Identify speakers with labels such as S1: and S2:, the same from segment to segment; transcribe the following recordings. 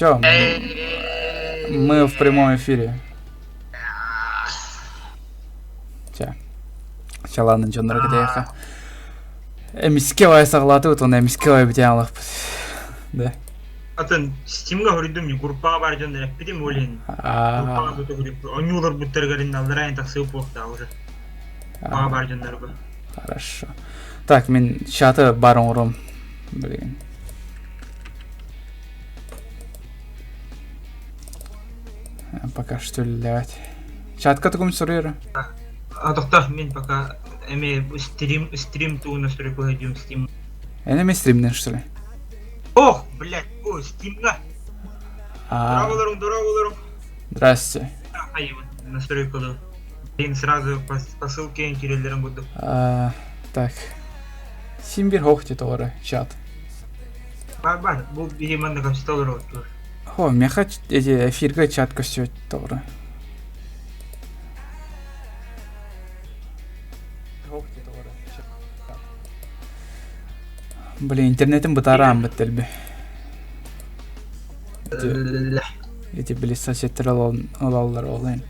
S1: Все, мы в прямом эфире. Все, ладно, Джон Рогатеха. Эмискевая соглатывает, он эмискевая битянлых. Да.
S2: Атын Steam'ga hürdüm gruppaga bar jönderep bidim olin. Gruppaga tutu grup. Onюлар буттаргарын алрайн таксып болда уже. Бага бар жөндөр.
S1: Хорошо. Так, мен чаты бар оңром. Блин. Пока что лять. Чатка таком сурьера.
S2: А тохта мен пока эме стрим ту настрой пойдем Steam.
S1: Энеми стримден что ли?
S2: Ох, блядь, о, Steam'ga. Здраволарым.
S1: Здрасте.
S2: Ай, настрой коду. Мен сразу по ссылке киреллерин буду.
S1: Так. Симбир хохти тоғыры, чат.
S2: Бар, бұл бейманды капситалыр отыр.
S1: О, меха эфирге чат көстет тоғыры. Блин, интернетім бұтарам біттелбі. Эти, блин, соседтер алалар олайын.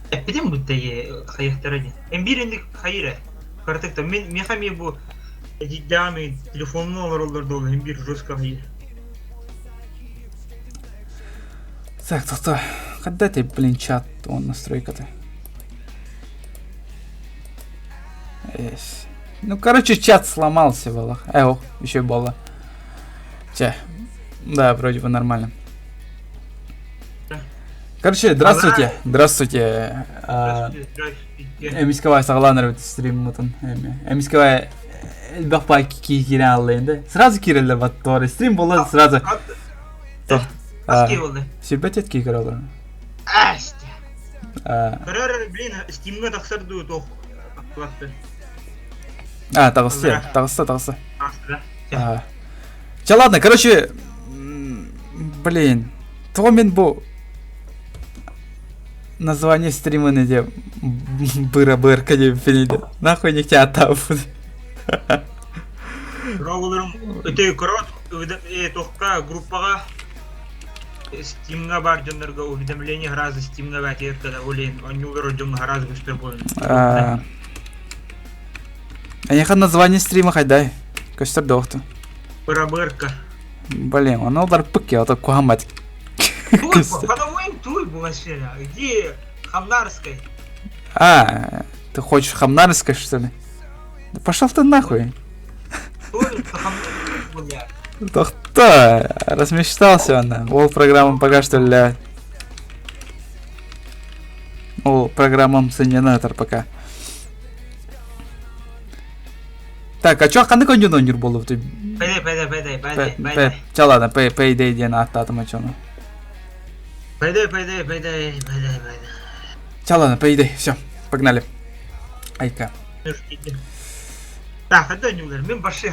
S2: Эпидем бұттайы қайықтар әден. Эмбиріндік қайыры. Картықта, мен мехаме бұл дами телефонның оларды олы, эмбир жестко қайыр.
S1: Так, тоқта, қадда ты, блин, чат, он настройка-то. Ну, короче, чат сломался, было. Еще было. Да, вроде бы нормально. Короче, здравствуйте. Здравствуйте. Эмискавай сағланыр өті стрим мұтын. Эмискавай бақпай кирен алайын да. Сразу кирелі баттуары. Стрим болды сразу.
S2: Аски болды.
S1: Сүрбет етке кір олар.
S2: Әсті. Блин, Steam'ga тақсырды тоқ.
S1: Тағысты. Че, ладно, короче, блин, то мен бұл название стрима неде быра-бырка деп фенейді. Нахуй не тебя атауы.
S2: Рауылырым өте көрат, тоққа группаға Steam'ga бар жөндерге уведомление разы Steam'ga бәтер кәді олейін, онюлар жөңгі разы көстер болын.
S1: Яхан название стрима хайдай. Көстер доқты.
S2: Быра-бырка.
S1: Блин, он олар пык я, отак кухамат.
S2: По-моему, туй была сфера. Где Хамнарской?
S1: Ты хочешь Хамнарской, что ли? Да пошел ты нахуй. Тохта, размечтался он. Ол программам пока что ля. Ол программам сененатор пока. Так, а чё қандай кондионер болып ты?
S2: Пайдай.
S1: Ча ладно, пайдай ден аттатым ачоны.
S2: Пайдай.
S1: Ча ладно, пайдай, всё, погнали. Айка.
S2: Так, отдай неудер, мен баши.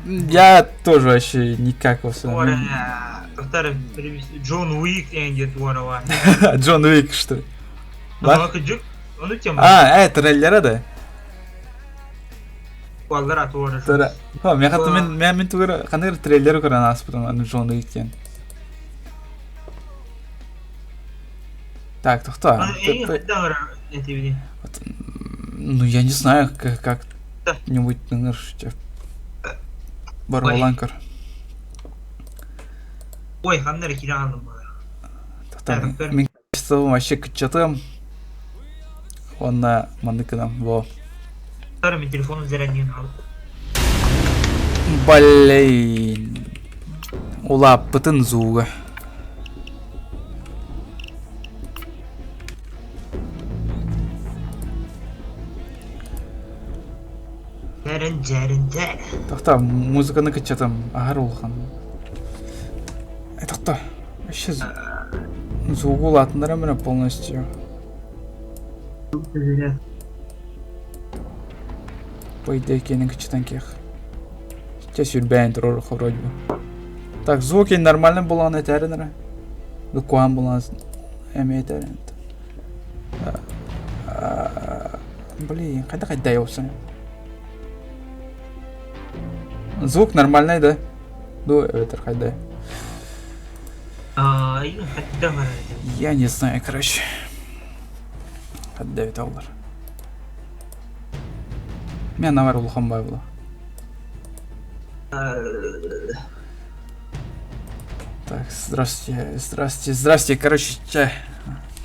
S1: Я тоже вообще никак во всем.
S2: Тоқтар, Джон Уик дегенде туарова.
S1: Джон Уик, что ли?
S2: Оны тема.
S1: Трейлера да?
S2: Балдара туары.
S1: Мен тугара қандай трейлер көрген аспытым Джон Уиктен. Так, тоқта. Ну, я не знаю, как-нибудь, наверное, Барваланкар.
S2: Ой, қандай кире алым бар.
S1: Тоқта, мен качеством вообще күтчатым. Онна мандыкыдам, во.
S2: Мен телефонын заряднен алып.
S1: Блин. Улап бытын зуга.
S2: Жарын.
S1: Тоқта, музыканы күтчатым. Ағар олған. Тоқта, вообще зугу латындар әмірі полностью. По идее, кенің күтчатан кех. Сейчас юрбәйін тұрор вроде бы. Так, звуки нормально болған әтәрінірі. Дұқуан болған әме әтәрін. Блин, қайда еусын? Звук нормальный, да? Ну, это қайда.
S2: Ай, хатта бар.
S1: Я не знаю, короче. Отдавит аллар. Мен навар улханбай була. Так, здравствуйте, короче,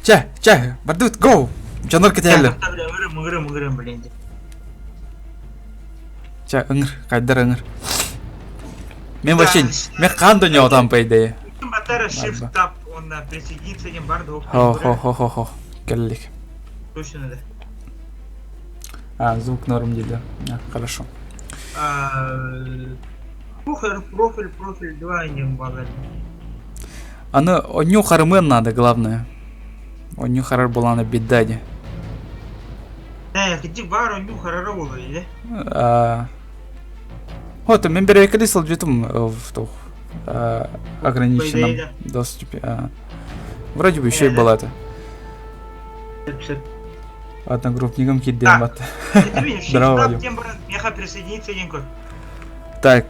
S1: чай, бардут, гоу! Жанор кетелі.
S2: Мыгырым, блин.
S1: Чай, ыңыр, қайдар ыңыр. Мен вообще, мен қан дүние отам по идее.
S2: Батара shift tap, он присоединиться не бар, да.
S1: Хо, келлик.
S2: Точно да.
S1: А, звук норм дейді. Хорошо.
S2: Профиль, два не багали.
S1: Аны оню харымен надо, главное. Оню харар буланы биддади.
S2: Где бар оню харара было, да?
S1: Вот, мен бере колесал жетім в том ограниченном доступе. Вроде бы еще и была это. Одногруппникам киддем бат. Здорово, Вадим.
S2: Я присоединиться не кот.
S1: Так,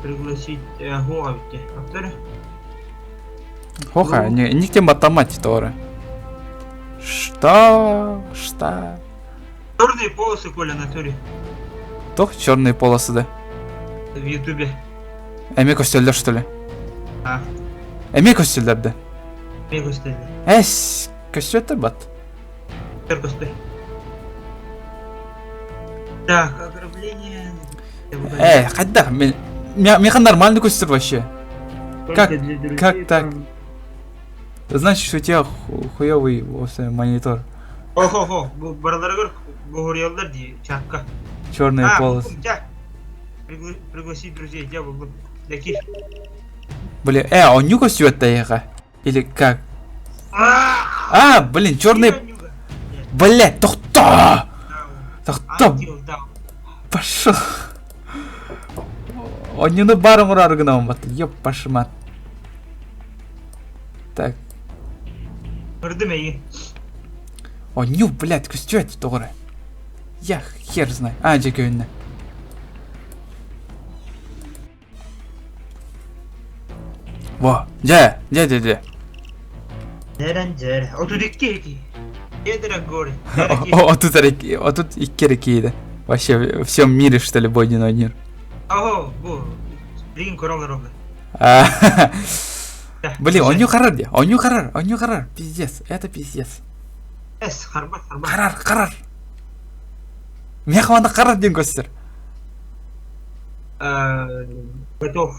S2: пригласить Гуавти. Повтори.
S1: Хоха, не тем автомате тоже. Что?
S2: Черные полосы, Коля, на туре.
S1: Тох черные полосы, да?
S2: В Ютубе.
S1: Эми костюльдер, что ли?
S2: А,
S1: Эми костюльдер, да?
S2: мега стыдно.
S1: Эс, костюльдер бат.
S2: Только стой. Так, ограбление.
S1: Хайда, меха нормальный костюльдер вообще. Как так? Значит, что у тебя хуёвый монитор.
S2: Охо, бараларгар говорилдар ди, чакка.
S1: Черные полосы.
S2: Пригласить друзей, я был таких.
S1: Блин, он нюка сюда или как? Блин, черные. Блять, тохта! Пошел. Он не на баром раргнал, ёп, пошмат. Так. Он ню, блять, костюать тоже. Я хер знаю. Джекюнна. Во, где?
S2: Отут икки. Едра горы.
S1: Тут икки реки, да. Вообще в всем мире, что ли, бой на мир.
S2: Ого, блин, короллар.
S1: Блин, он ню харар. Пиздец, это пиздец.
S2: Харбар.
S1: Харар. Мен хаванда харар ден көстер.
S2: Готов.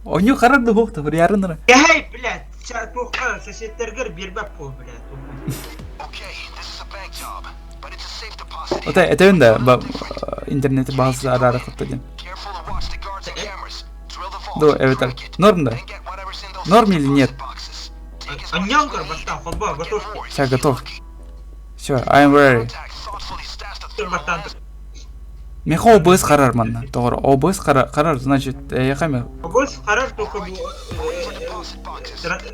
S1: Он ню харар да хоқты, бір ярыныры.
S2: Эй, блядь, тоққа соседтергер бербап қой, блядь.
S1: Ота, это он да, интернет базы арары құтты ден. Да, evet, норм да? Норм или нет?
S2: Аньянгар, бастан, ходба, готов.
S1: Все, готов. Все, I'm ready. Меха обыз харар манна, тоғыр. Обыз харар, значит, яқаме.
S2: Обыз харар, только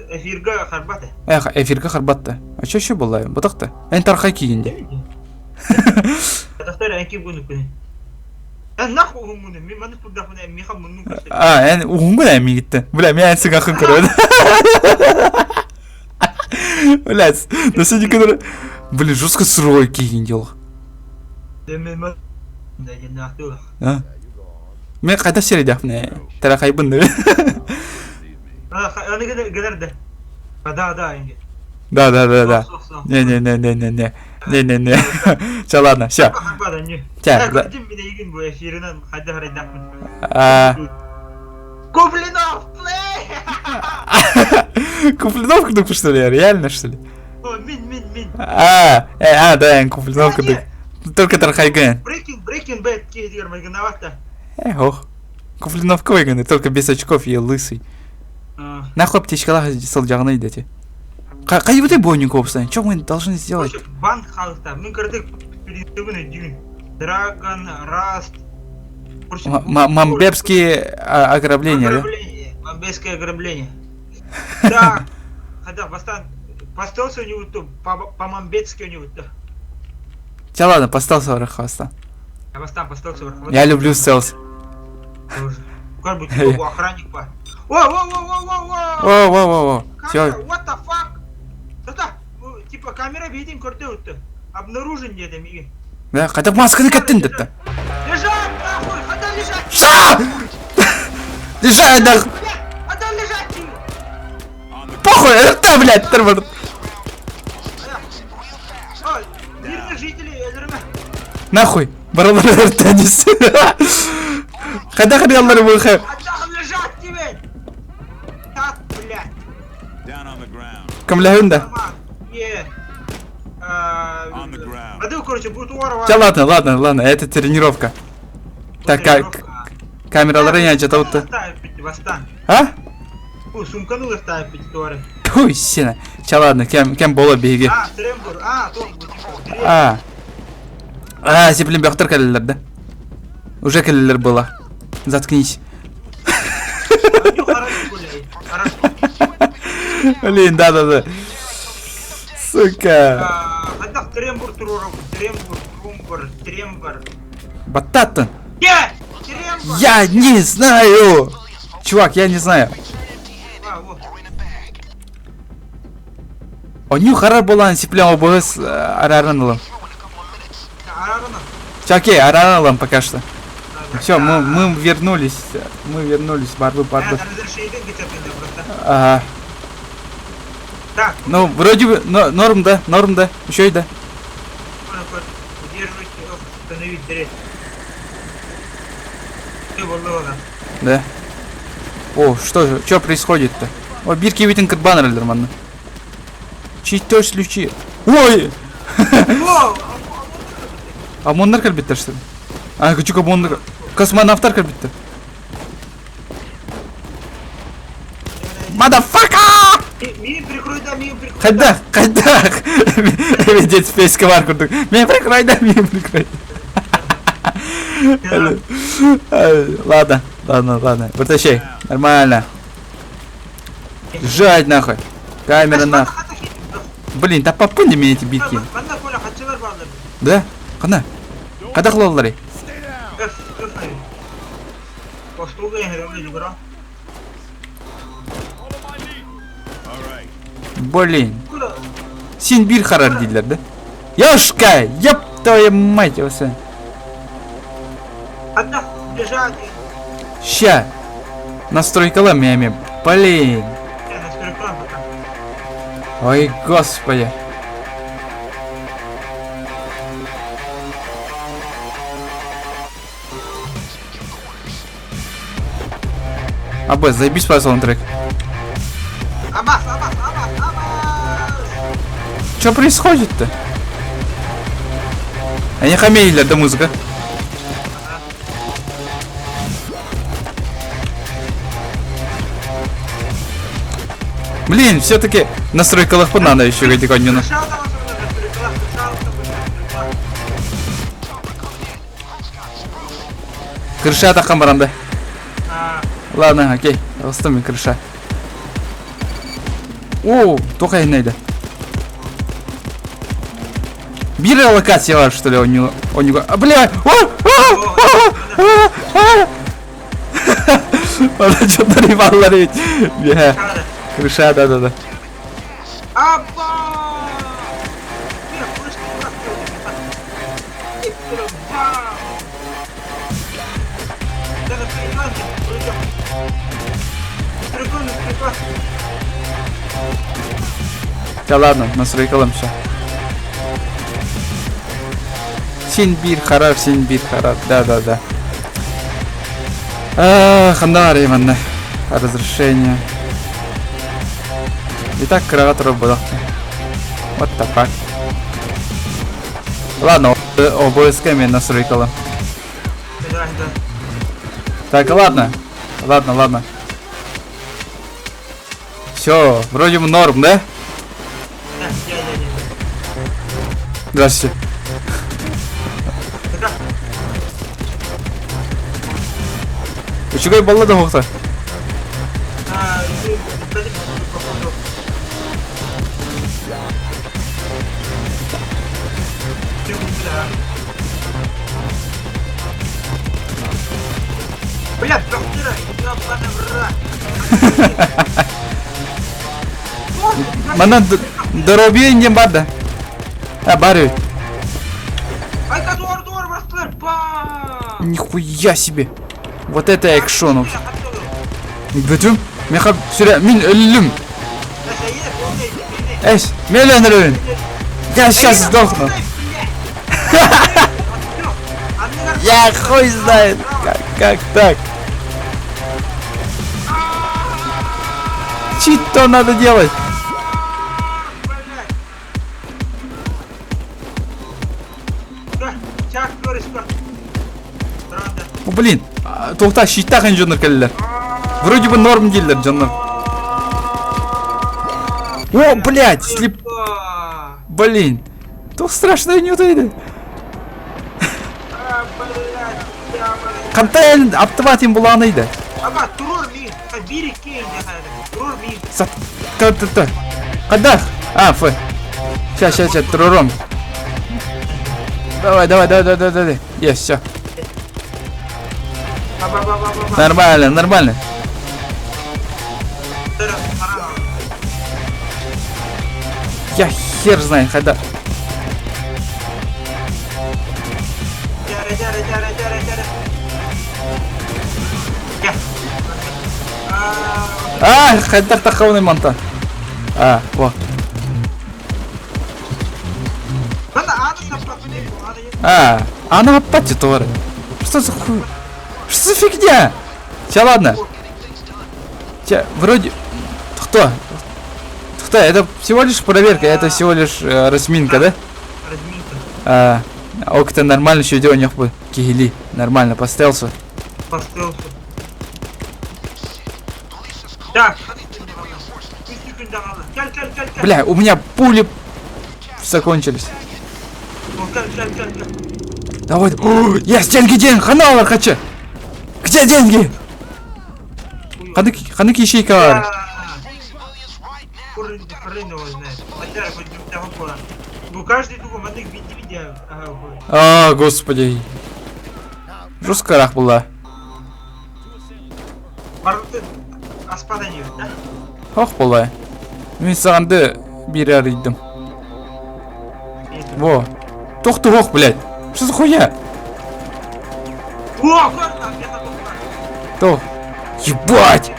S2: эфирга харбаты.
S1: Эфирга харбатты. А что еще было? Бұтақты? Ән тарқай кейінде.
S2: Тақтар әнке бұны күні. Наху ұғымыны, мен маны тұлдақыны әммеха мұнның көшті.
S1: Ән ұғымын әмме кетті. Бля, мен әнсің ақын көреді. Блядь, на сегодня, который... Блин, жестко сырой кейінде ол. Мен қайда середі ақын, тәрі қайбын да.
S2: Аны кәдерді. Да, енді.
S1: Да. Не. Все, ладно, все.
S2: Көрдім мен еген бұл эфирінен қайда қарайдақпын. Куплинов, плей!
S1: Куплиновка тупо, что ли? Реально, что ли?
S2: Мин.
S1: Да, Куплиновка тупо. Только Тархайген.
S2: Breaking Bad кейдер магиновато.
S1: Ох. Куплиновка выгоны, только без очков и лысый. Нахуй птичкалах сал жағына идете. Қай бұдай бойненько опыстайын? Что мы должны сделать?
S2: Банк халықта. Мен көрдік передігіні дүйін. Драгон, Раст.
S1: Мамбебские ограбления, да?
S2: Мамбебское ограбление. Да. Хотя поставился у него то, по-мамбетски у него то.
S1: Тебя ладно, поставился вверх хвоста.
S2: Я поставился вверх.
S1: Я люблю стелс.
S2: Как бы охранник по. Во-во-во-во-во-во!
S1: Все.
S2: What the fuck? Да-да, типа камера видим көрді өтті. Обнаружен деді меге.
S1: Да, қайда масканы кеттің депті.
S2: Лежать, нахуй, қайда лежать?
S1: Что? Лежай, да.
S2: Қайда лежать?
S1: Похуй, это, блядь, тырбыр.
S2: Ой, мирных жителей, өлірме.
S1: Нахуй, баралар теннис. Қайда қариялар бұлқы?
S2: Қайда лежать тебе? Так, блядь.
S1: Кім ләуінде?
S2: Е. Воды, короче, будет уорова.
S1: Да ладно, это тренировка. Так, камералары янчат аутты.
S2: Бастан.
S1: А?
S2: Сумканы лыстайып бит туары.
S1: Туй, сені. Ча ладно, кем бола беги.
S2: Трембур,
S1: Зеплен бяқтыр кәлелер, да? Уже кәлелер была. Заткнись. Блин, да. Сука.
S2: Қайдақ трембур тұрурым, трембур.
S1: Бататтын.
S2: Трембур.
S1: Я не знаю. Чувак, я не знаю. Оню харар болан сиплен обыз арарынылым. Окей, арарынылым пока что. Все, мы вернулись. Барбы. Ага.
S2: Так.
S1: Ну, вроде бы, норм, да. Еще и да.
S2: Удерживайте, установить дверь. Все было.
S1: Да. О, что происходит-то? О, бирки витинг баннерлер, манны. Читой ключи. Ой! Амоннар кальбиттер, что ли? Хочу амоннар. Космонавтар кальбиттер. Мадафака!
S2: Мені прикрой.
S1: Қайда? Мен дед спейске бар күрдік. Мен прикрой. Ладно. Вытащай. Нормально. Жать нахуй. Камера нахуй. Блин, да попынды мен эти битки. Да? Қана? Қайда қылалар? Блин. Сен бир харар дейділер, да? Ёшка! Ёп твою мать, осы.
S2: Отдах, лежать.
S1: Ща. Настройкала меме. Блин. Ой, господи. Аббас, заебись, пожалуйста, трек.
S2: Аббас.
S1: Что происходит-то? Они хамеили, да музыка. Блин, все-таки настройка лохпа надо еще эти конюна. Крыша такая баранда. Ладно, окей, остами крыша. О, только я найду. Бира локация, что ли, у него. Бля! Он что-то ревал ловить. Крыша, да. Да ладно, настройкалым все. Сен бир харар, да. Хандари, манна. Разрешение. Итак, кроватор был. Вот так. Ладно, ОБСК мен настройкалым.
S2: Да.
S1: Так, ладно. Все, вроде бы норм, да? Здравствуйте. Учугай баллады хоқта?
S2: Блядь, доктора, ёбаный в рот.
S1: Mana дробью инден бар да. А, бар.
S2: Айка, дуар, бастылар, па!
S1: Нихуя себе. Вот это экшон. Бүтүм. Мен хап сүрө мен өлүм. Эш, мен өлүм. Я сейчас сдохну. Я хуй знает. Как так? Что надо делать? О, блин, тоқта шиттаған жондар келділер. Вроде бы норм делдер жондар. О, блядь, слеп... Блин, тоқ страшно не утайды. Қантай аптыватин бұланайды.
S2: Ага, турор ми, бирик кейн дехады. Турор ми.
S1: Сат, та. Қадақ? А, ф. Ща, турором. Давай. Есть, все. Нормально. Я хер знает, когда. А, когда тахауный монта. А, во. А, она опять товары. Что за хуй? Что за фигня? Сейчас ладно. Вроде... Кто? Это всего лишь проверка, это всего лишь разминка, да? Разминка. Окта нормально еще дело не бы. Кигели. Нормально, по стелсу.
S2: Так.
S1: Бля, у меня пули закончились. Давай. Есть деньги, ханала хочу. Где деньги? Ханыки шейка.
S2: Ну каждый другой мотык видео.
S1: А, господи. Жесткарах была.
S2: Аспаданию, да?
S1: Ох, была. Мен сағанды бері арыйдым. Во. Тоқты ох, блядь. Что за хуя?
S2: О,
S1: То. Ебать.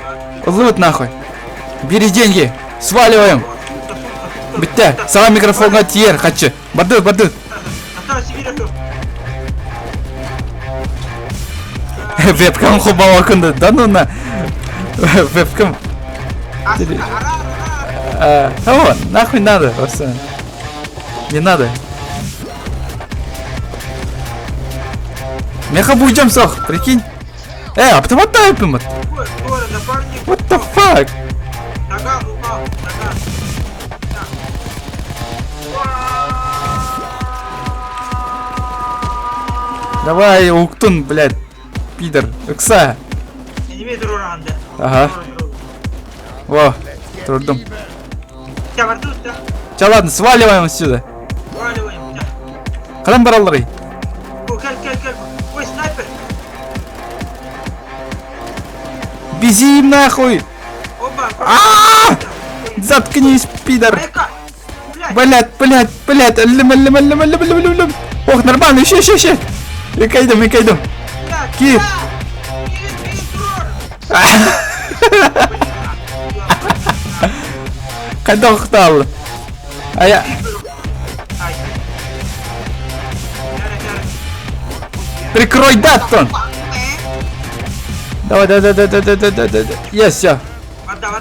S1: Лут нахуй. Бери деньги. Сваливаем. Бітті. Саған микрофонға тиер, хатшы. Барды. Вебкам хубава күнді. Да ну на. Вебкам. О, нахуй надо. Не надо. Меха будем сох, прикинь. Оптоваттай пымыт. What the fuck? Давай, уктун, блядь. Пидор. Икса. Ага. Во, трудом. Ча, ладно, сваливаем отсюда. Қадан баралары?
S2: Ой, снайпер.
S1: Безим нахуй. Заткнись, пидор. Блядь. Лым. Ох, нормально, еще. Икайдым. Кир. Қайда ұқталы? Ая. Прикрой даттон. Давай. Есть, все.
S2: Вода.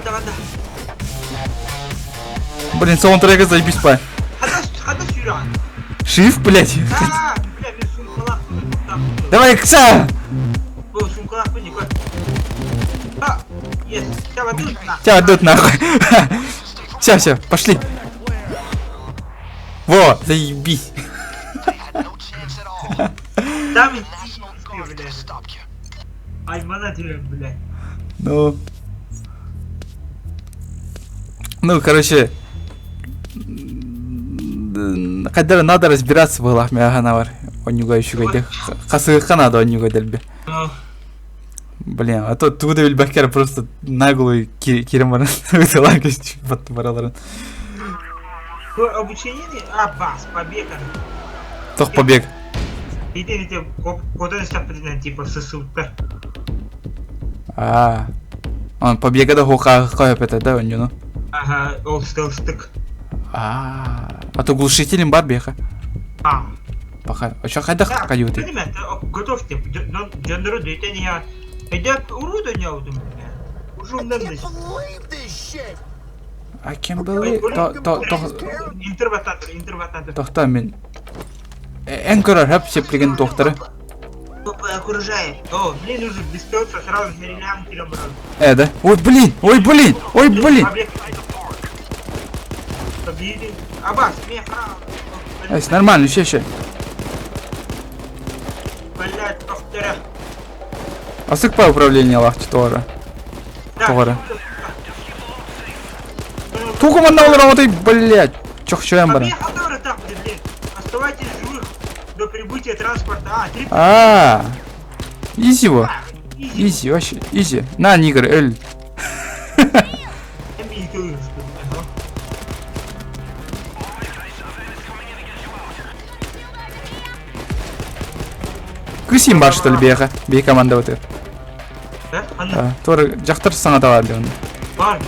S1: Блин, саундтрека заебись, па.
S2: Хада сюран.
S1: Шиф, блядь.
S2: Бля, мен сумкалақ.
S1: Давай, кса.
S2: Бұл сумкалақ пен некой. Есть.
S1: Тебя дут нахуй. Все, пошли. Во, заебись.
S2: Там блядь. Аймана тебе, блядь.
S1: Ну, короче, когда надо разбираться в лахме аганавар. Он не гайшугайдек. Хасыха надо он не гайдельбе. Блин, а то туда Вильбахер просто наглый Киримаран выделагать под бараларын.
S2: Обучение не? А, бас, побег.
S1: Тох побег.
S2: Видите, куда стопы, типа, сосуд-то.
S1: Он побега да хоха это, да, он ну.
S2: Ага, ол стелстык.
S1: А то глушителем бар беха. Пока. А что хайда каюты?
S2: Понимаете, готовьте. Джандеру дейтен я. Эдеп уруду не аудум. Уже умдамдыш.
S1: I can't believe.
S2: Интервататор.
S1: Тохта мен. En көрөр хеп сеплеген докторы.
S2: Папа окружает. О, блин, уже без пётра сразу перелям километров.
S1: Да? Ой, блин! Ой, блин! Ой, блин!
S2: Победи. Абас, меха.
S1: Нормально, ще.
S2: Блять, доктора.
S1: Асык по управлению лахти тоже. Товары. Туку мандал работай, блять! Чё эмбара?
S2: Оставайтесь живых до прибытия транспорта.
S1: Изи его. Изи, вообще, изи. На, нигер, эль. Күсим бар, что ли, беха? Бей команда вот это. Торы, жақтыр саңа табады оны.
S2: Бар.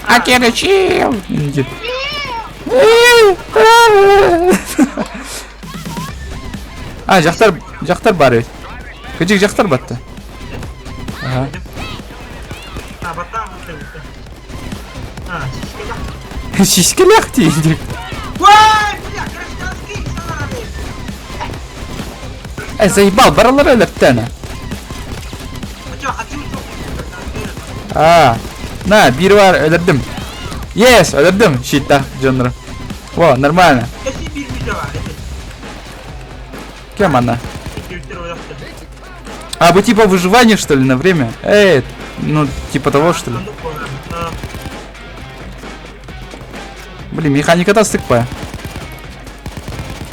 S1: Акеречил! Жақтар бар өй. Көжек жақтар батты. Шишкелек дейіндік. Заебал, баралар өліптені. На, бiri var, öldürdüm. Yes, öldürdüm. Shit'ta canlarım. Wow, нормально. Кем она? Вы типа выживание, что ли, на время? Ну, типа того, что ли? Блин, механика-то стыкпая.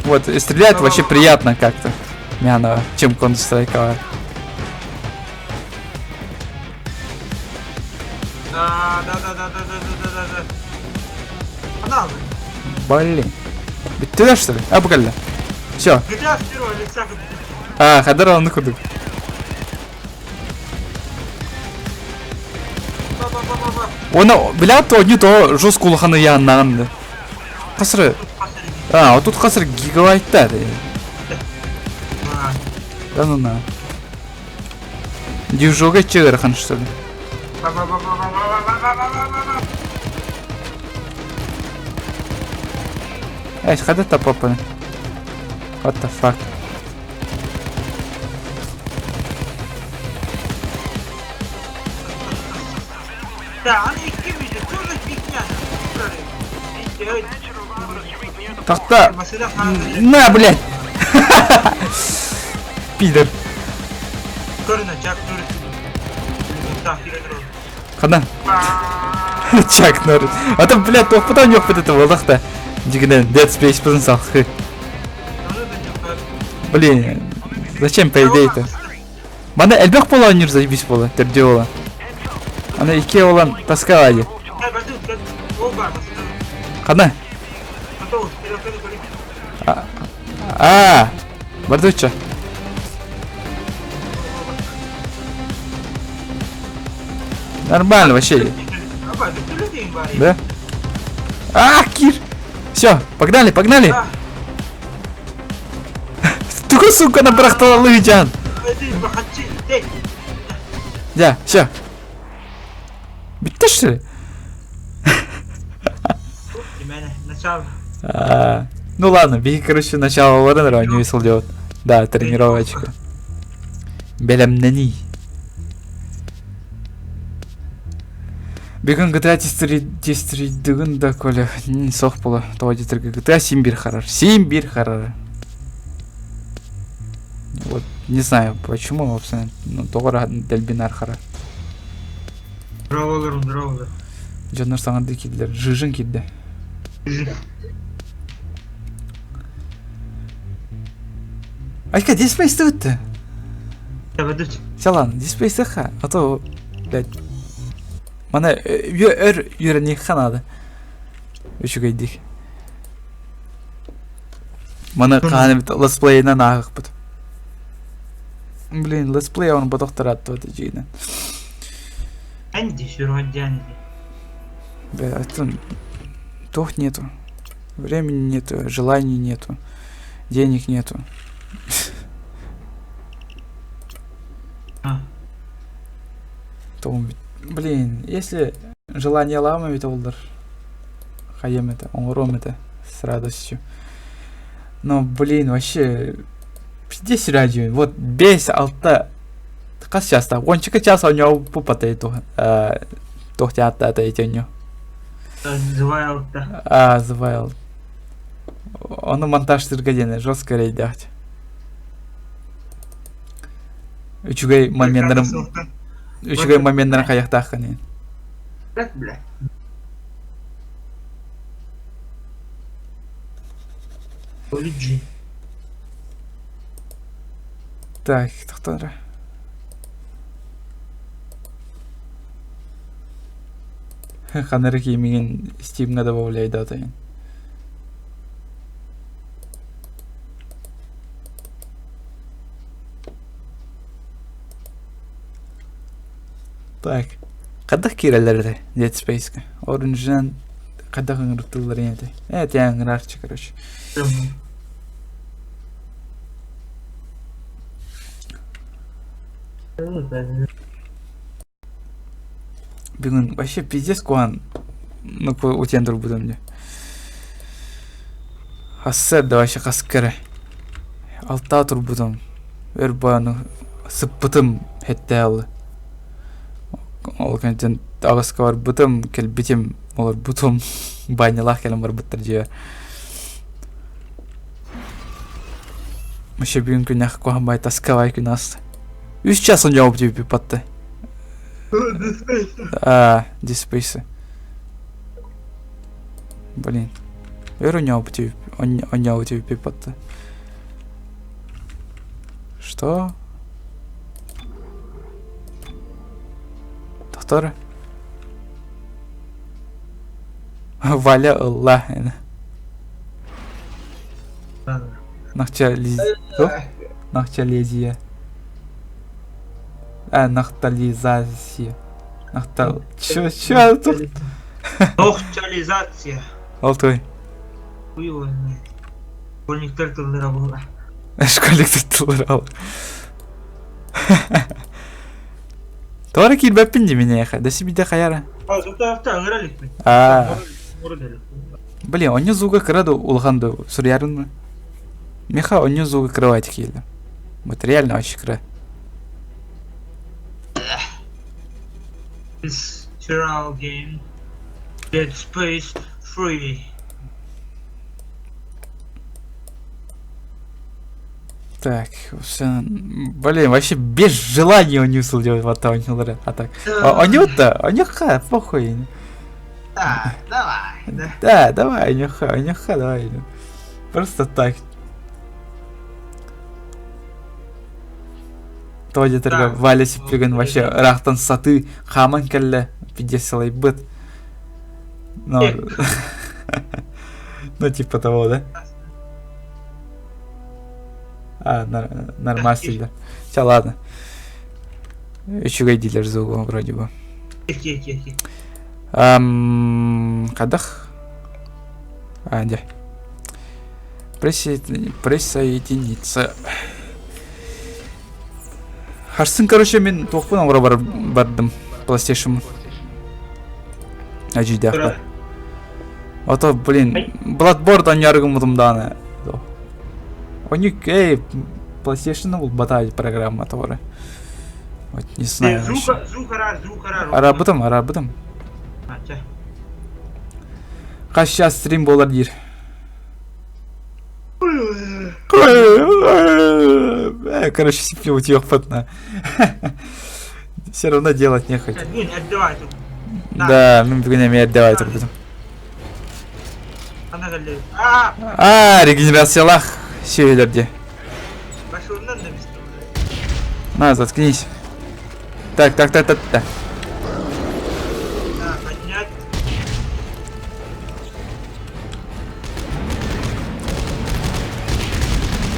S1: Вот, стрелять вообще приятно как-то. Мяново, чем Counter-Strike.
S2: Да.
S1: Блин. Ты да, что ли? Погоди. Все. Хадар алынды кудук. Оны, блядь, то не то жестко улаханы яннағанды. Қасыры. Вот тут қасыры гигабайтта. Да ну на. Дюжога чегерхан, что ли? Хада тапапа. What the fuck?
S2: Да, они кивили, тоже фигня.
S1: Так-то. На, блядь. Пидор. Қана? Чак Норрис. А то, блядь, тоқпыдан жоқ бітті болдық-та. Дегенен, Dead Space бұзын салқы. Блин, зачем по идее-то? Мана әлбәқ бола өнер заебись бола, түрде бола. Ана ике олан таскалайды. Қана? Барды өтші. Нормально вообще. Да? Кир! Все, погнали. Тука, сука, на брахтала лыжан. Да, все. Битті, что ли? Ну ладно, беги, короче, начало Лоренера, не весел делать. Да, тренировочка. Белемнени. Беган GTA тестірейдігін да көлі соқ болы. Тоғадетіргі GTA 7 bir харар. Вот, не знаю почему, вообще, но тоғыра дәл бинар харар.
S2: Здраволар.
S1: Жанар саңарды келділер, жыжын келді. Айка, Dead Space'ті өтті?
S2: Табадыч.
S1: Çalan, display ha. Ато, блядь. Mana yüreni kanadı. Üçü gaydik. Mana kanı bit let's play'ina nahık bit. Блин, let's play он подохторат вот эти.
S2: Анди шуродян.
S1: Блядь, тох нету. Времени нету, желаний нету. Денег нету. То, блин, если желание лама ведь олдер. Хаем это, он ром это с радостью. Но, блин, вообще пиздец радио. Вот бейс алта. Как сейчас так? Он чика час у него пупата эту. Тохтят это эти у него.
S2: Звайл-то.
S1: Звайл. Он монтаж сыргадены, жестко рейдять. Üçügey momentlerin kayakta hakkını.
S2: Бля. Полиджи.
S1: Так, тоқтар. Ханары киймеген стимға добавляйды атайын. Так, қадақ кирелерді Dead Space'ка. Орынжан қадақ ыңыртылар еді. Тяң ыңырарчы, короче. Бүгін вообще пиздец куан. Ну, өтен тұр бұдым де. Ассар да вообще қасқары. Алта тұр бұдым. Өр бағаны сыппытым хетті алды. Ол кәнтен ағысқа бар бұтым, кел бітім, олар бұтым, байнылақ кәлім бар бұттыр жия. Мүше бүгін күн яқы қоған бай таскавай күн асты. 3 час он жауып деп пипатты. Диспейсы. Блин. Өр он жауып деп пипатты. Что? Доктор? Валя Аллах. Нахчалезия. Нахтализация. Чё тут?
S2: Нахтализация.
S1: Алтой.
S2: Хуёво. Школьниктер тылдыра болла.
S1: Школьниктер тылдыра. Тора кирбеппин де меня яха. Да себе де хаяра. Блин, он не звука краду улганду сурьярын. Меха, он не звука кровать килда. Вот реально вообще кра.
S2: This tutorial game, Dead Space 3.
S1: Так, все, блин, вообще без желания он не усыл делать вот того, а так. У него-то, у него похуй.
S2: Да, давай.
S1: Да, давай, у него давай. Просто так. Тоди торга Валя сиппеген вообще рахтан саты хаман келле пидесалай быт. Ну, ну типа того, да? Нормально всегда. Все, ладно. Еще гайдилер за углом вроде бы. Кадах? Да. Присоединиться. Харсын, короче, мен тоқпын ауыра бардым PlayStation. Әжейді ақпар. Ото, блин, Bloodborne он яргым ұдымданы. Они, PlayStation бұл батай программа товары. Вот, не знаю. Арабытым. Қаш сейчас стрим болар дейір. Короче, сиплю ёхпатно. Все равно делать не хочу. Да, мы бегнем отдавай только потом. Регенерация лах. Сюйлерде. На, заткнись. Так.
S2: Да, поднять.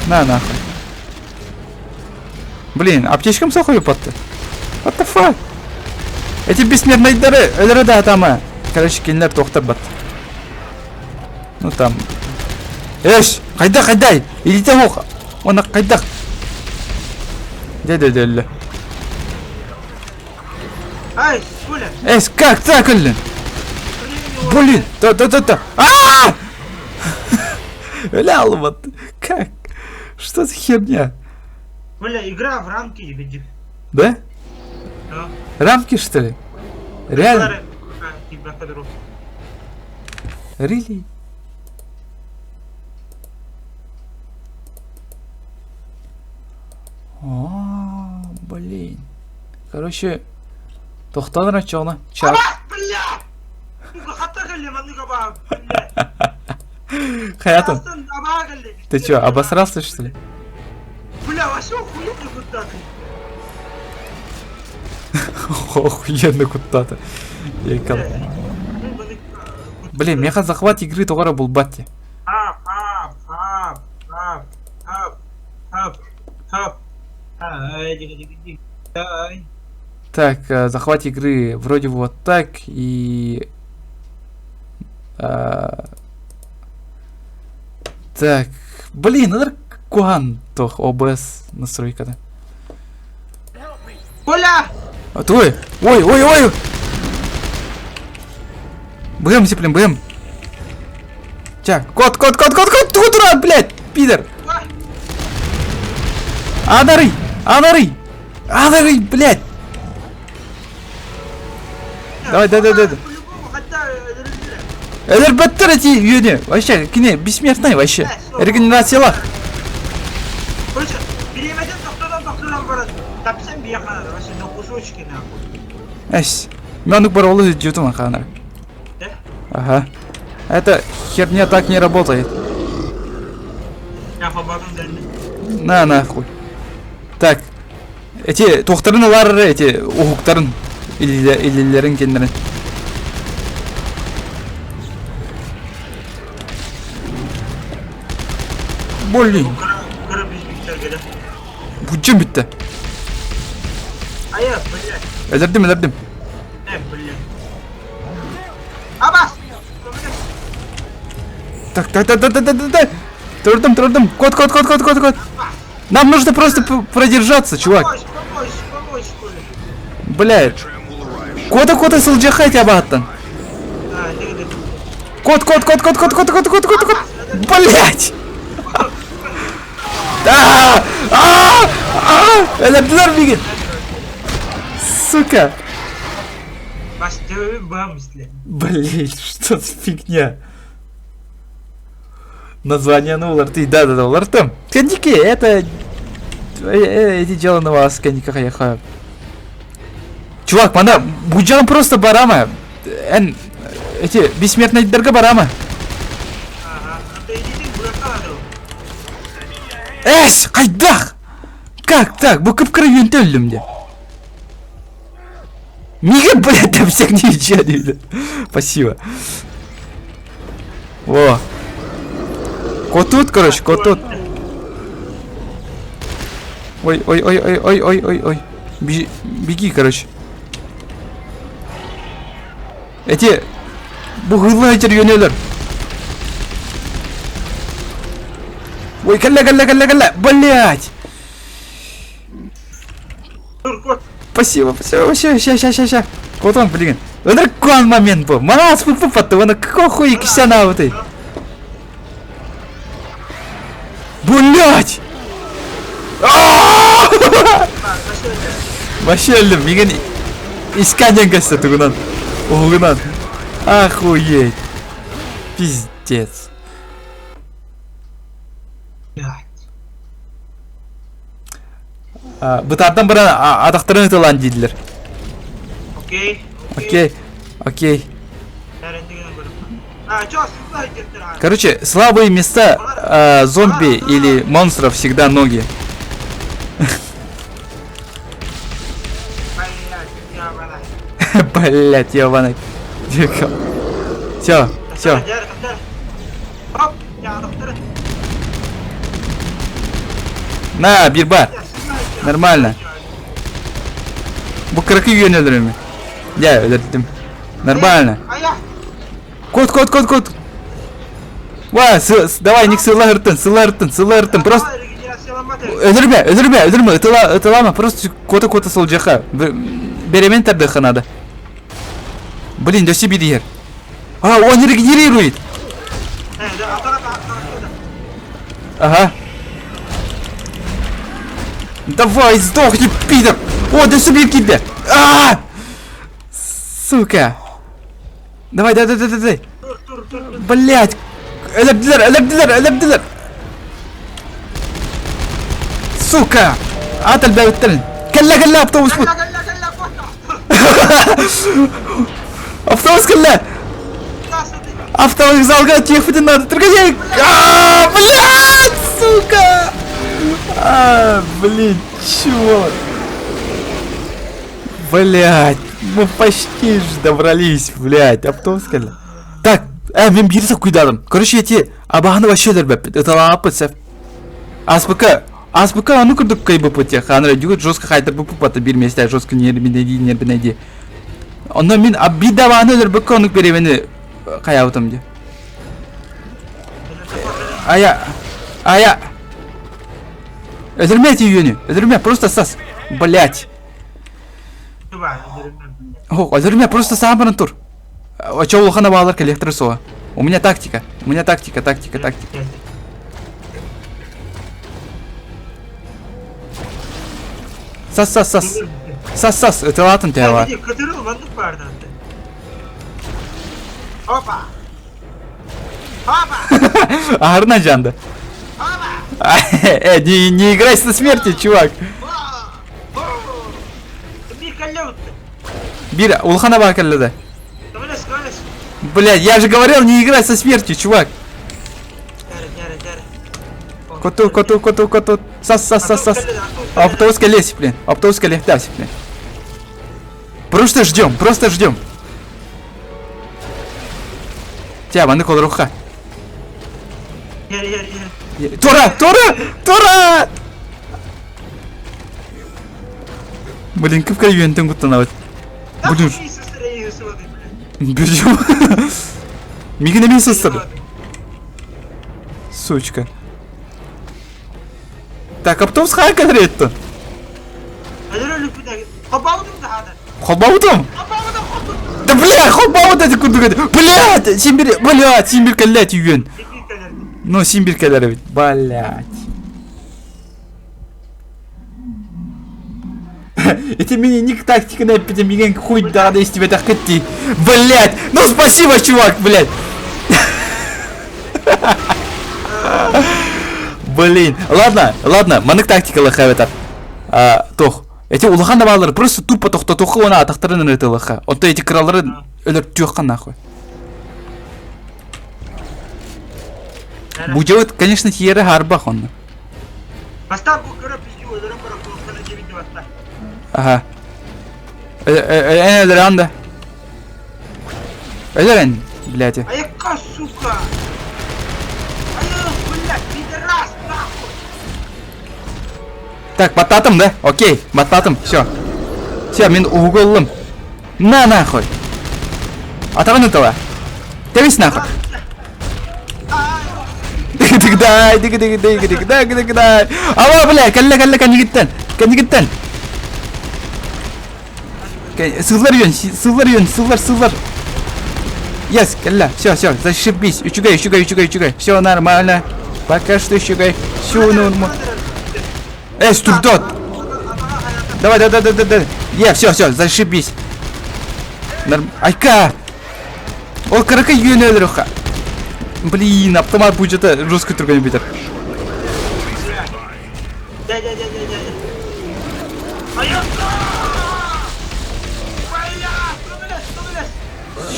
S1: На, нахуй. Блин, аптечкам сохую потты. What the fuck? Эти бессмертные дары, да, там. Короче, келинлер тоқтар бат. Ну там. Эш, қайда? Идите оқ. Оны қайда? Деді.
S2: Ай, Коля.
S1: Эш, как так, блин? Блин, да. Ля, вот. Как? Что за херня?
S2: Коля, игра в рамки, ебать.
S1: Да?
S2: Да.
S1: Рамки, что ли? Реально?
S2: Тебя подру.
S1: Really? О, блин. Короче, тоқтадыр ачағына. Чак.
S2: Бля! Ну-ка, хата галли, манныга ба, бля.
S1: Хаятым,
S2: Аба галли.
S1: ты чё, обосрался, что ли?
S2: Бля, вообще охуенно куда ты.
S1: Охуенно куда-то. Блин, меха захват игры тогора был батти. Так, захват игры вроде вот так и... Так, блин, надо куан тох ОБС настройка-то.
S2: Коля!
S1: А твой! Ой! БМ сиплем, БМ! Чак, кот, дурак, блядь, пидор! Анары, блядь! Давай. Элер баттар эти юни, вообще, кине, бессмертный вообще. Регенерациялах.
S2: Короче, перемеден тоқтадан барады. Тапсам бияқанады, вообще, на кусочки, нахуй.
S1: Эс, мянук бар олы жутума ханар.
S2: Да?
S1: Ага. Эта херня так не работает.
S2: Я побагам дәлді.
S1: На, нахуй. Так. Эти тоқтарын алар, эти угуктарын. Илилерин кендерин. Блин.
S2: Кыры бізбіктер келі.
S1: Бүджім бітті.
S2: Ая, блядь.
S1: Әлердім.
S2: Блядь. Абас!
S1: Так. Трудом. Кот. Нам нужно просто продержаться, чувак.
S2: Помочь, Коля.
S1: Блядь. Кота сылжахать абаттан.
S2: Негде.
S1: Кот. Блядь. Әлерділер беген. Сука.
S2: Бас төбі бам істе.
S1: Блин, что за фигня? Название, ну, ларты, да, лартым. Кондики, это... Эти дела на вас, кондика хаяха. Чувак, мана, буджан просто барама. Эти бессмертные дорога барама.
S2: Ага, это единый бұрақалады.
S1: Эш, қайдақ! Как так? Бұл кіп-кірі өлім де. Неге, блядь, там всех не ечеді. Спасибо. Во. Кот тут, короче, кот тут. Ой. Беги, короче. Эти... Бұғылы әйтер йөнелер. Ой, калля. Блядь.
S2: Тұр, кот.
S1: Спасибо. Ща. Котон, блин. Это какой момент был? Мана спыппатты, вона какой хуй кисяна вот и. Блять! Вообще, миган исканен гасса тугунан. Огунан. Охуеть. Пиздец. Бұтардан бір адақтырын ұтылан дейділер. Окей. Короче, слабые места зомби или монстров всегда ноги. Блять, ебаный. Все, все.
S2: Хоп, яныктыр.
S1: На, бирба. Нормально. Bu kırıkı yönelirim mi? Ya öldürdüm. Нормально.
S2: Aya.
S1: Кот. Ва, давай, ник сыла ыртын, просто өлдірме, ытылама, просто кота сол жаққа. Беремен тәрді надо. Блин, дөсі бейдер. А, он регенерирует. Ага. Давай, сдохни, пидор. О, дөсі бейд келді. Сука. Давай. Блять. Әләбділер. Сука. Атыл бәуіттілін. Кәлі, автобус бұд. Автобус кәлі. Автовый залга тихо надо. Трогай. Блять, сука. Блин, чего? Блять, мы почти же добрались, блять. Автобус кәлі. Так, мен берді күйдадым. Короче, эти абағаны вообще дәрбәп. Ыталап бітсәп. АСПК оны күрдік кай бұп өте. Ханра дүйгіт жостқа қайтыр бұп баты бір месте жостқа нербінайди. Онда мен бір дабағаны дәрбәкке оны беремені қаябытым де. Ая. Öldürme yönü. Öldürme, просто сас. Блять. Öldürme, просто сам тур. А чё улхана балар коллектор соа? У меня тактика. Тактика. Сас. Это латан тебя.
S2: Опа.
S1: Арна жанда. Не играй со смертью, чувак. Бира, улхана бакаллада. Блядь, я же говорил, не играй со смертью, чувак. Коту. Сас. Автобус колесик, блин. Автобус колесик, блин. Просто ждем. Тебя, банды колруха. Тора! Блин, как юентен гуттанават. Блин. Бежим. Мигіне мен сыстыр. Сучка. Так, автобус қай кәдір етті? Холбаудым? Да бля, холбауд әді күрді кәді. Блядь, симбір кәлләт үйен. Ну, симбир кәләрі бит. Блядь. Это мне ник тактика на эпидемиген хуй дағада естіп әді кетті. Блядь, ну спасибо, чувак, блядь. Блин, ладно, манык тактикалы хәветар. Тох, эти улахан да балалар просто тупо тоққа оны атақтарын өтіліға. Отто эти кралары өлір түйіққан нахуй. Будет, конечно, тиері харбах онны.
S2: Бастап бұқырып, өлірім бұрып, тоққаны жемейді баста.
S1: Ага. Өлір анда. Өлір, блядь.
S2: Аяққа, сука! Аяқ, блядь, пидорас, нахуй!
S1: Так, баттатым, да? Окей, баттатым, все. Все, мен уголым. На, нахуй. Атағын ұтыла. Тәвес нахуй. Дигдай. Ава, бля, кәлі, кәнігіттен. Сылар йön. Yes, кәлі, все, зашибись. Üçügay. Все нормально. Пока что üçügay. Все нормально. Стурдот. Давай. Все, зашибись. Айка. Ол кырықы йön өлір ұқа. Блин, автомат будет жестко тұрған бетер.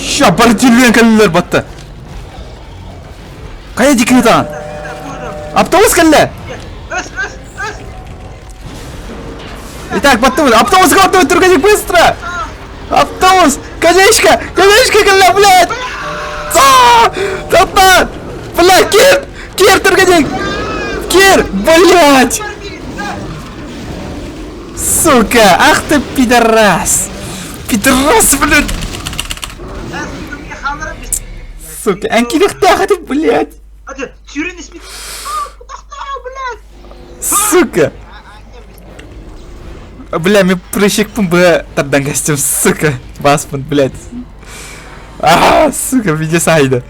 S1: Ща, бартилвен кәлілер батты. Қая декрет аған? Автобус кәлі? Итак, автобус. Автобус, готовый, Тургенев, быстро! Автобус! Конечка! Конечка, коля, блядь! Тата! Блядь, Кир! Кир, Тургенев! Кир! Блядь! Сука! Ах ты, пидорас! Пидорас, блядь! Сука, анкилихта, ты, блядь!
S2: Сюрин исмит. Блядь.
S1: Сука! Бля, мен прыщикпін бі тардан костюм, сука. Баспын, блядь. Сука, менде сайды.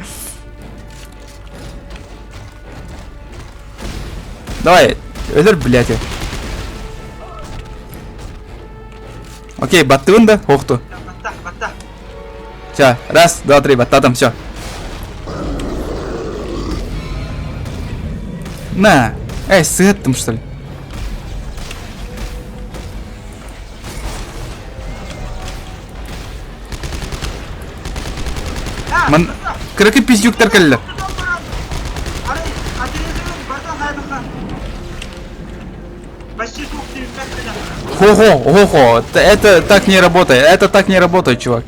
S1: Давай, өлір, блядь. Окей, баттығын да, оқту.
S2: Батта.
S1: Все, раз, два, три, баттадым, все. На, сыгыттым, что ли? Кырыкы пиздюктар келді. Хо-хо, это так не работает, чувак.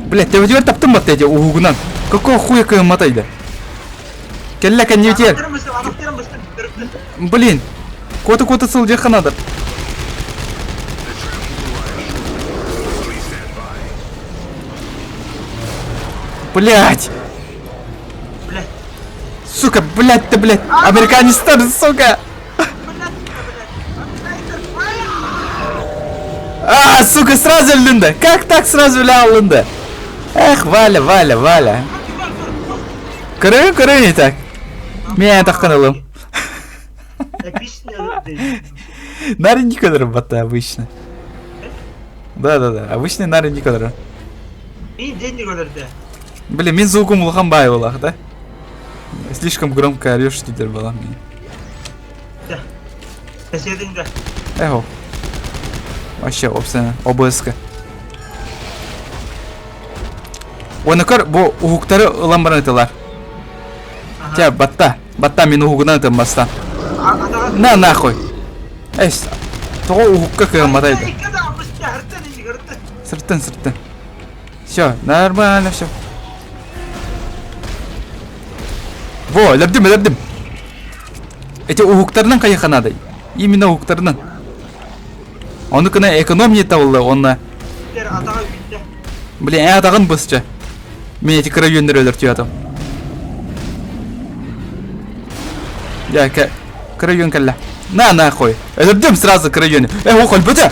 S1: Блять, ты выдер таптым бат эти угугунан. Какого хуя кым матайды? Келля не утер. Блин, кота сыл деха надо. Блять! Сука, блять ты, блять! Американистар, сука! Сука, сразу лында! Как так сразу лында? Эх, Валя! Кыры не так. Мен таққанылым. Нары никогда бата обычно. Да, обычный нары никогда. Блин, мен звуком улхан бай олах, да? Слишком громко орешь, тидер была мне.
S2: Да. Соседин, да.
S1: Эхо. Вообще, обсцена, ОБС-ка. Оныкар, бу угуктары ыламбаран эталар. Тя, батта мен угугунан этам бастан. На, нахуй. Тоғы угукка кыгын матайды. Сырттын. Все, нормально все. Во, ләбдім. Эти угуктарынан каяқа надо. Именно угуктарынан. Оны кына экономия табылды, онна. Блин, атағын бысча. Мен эти кровённер өліртью атам. Я, кровён калла. На, нахуй. Өлірдім сразу кровённер. Оқол, бұты!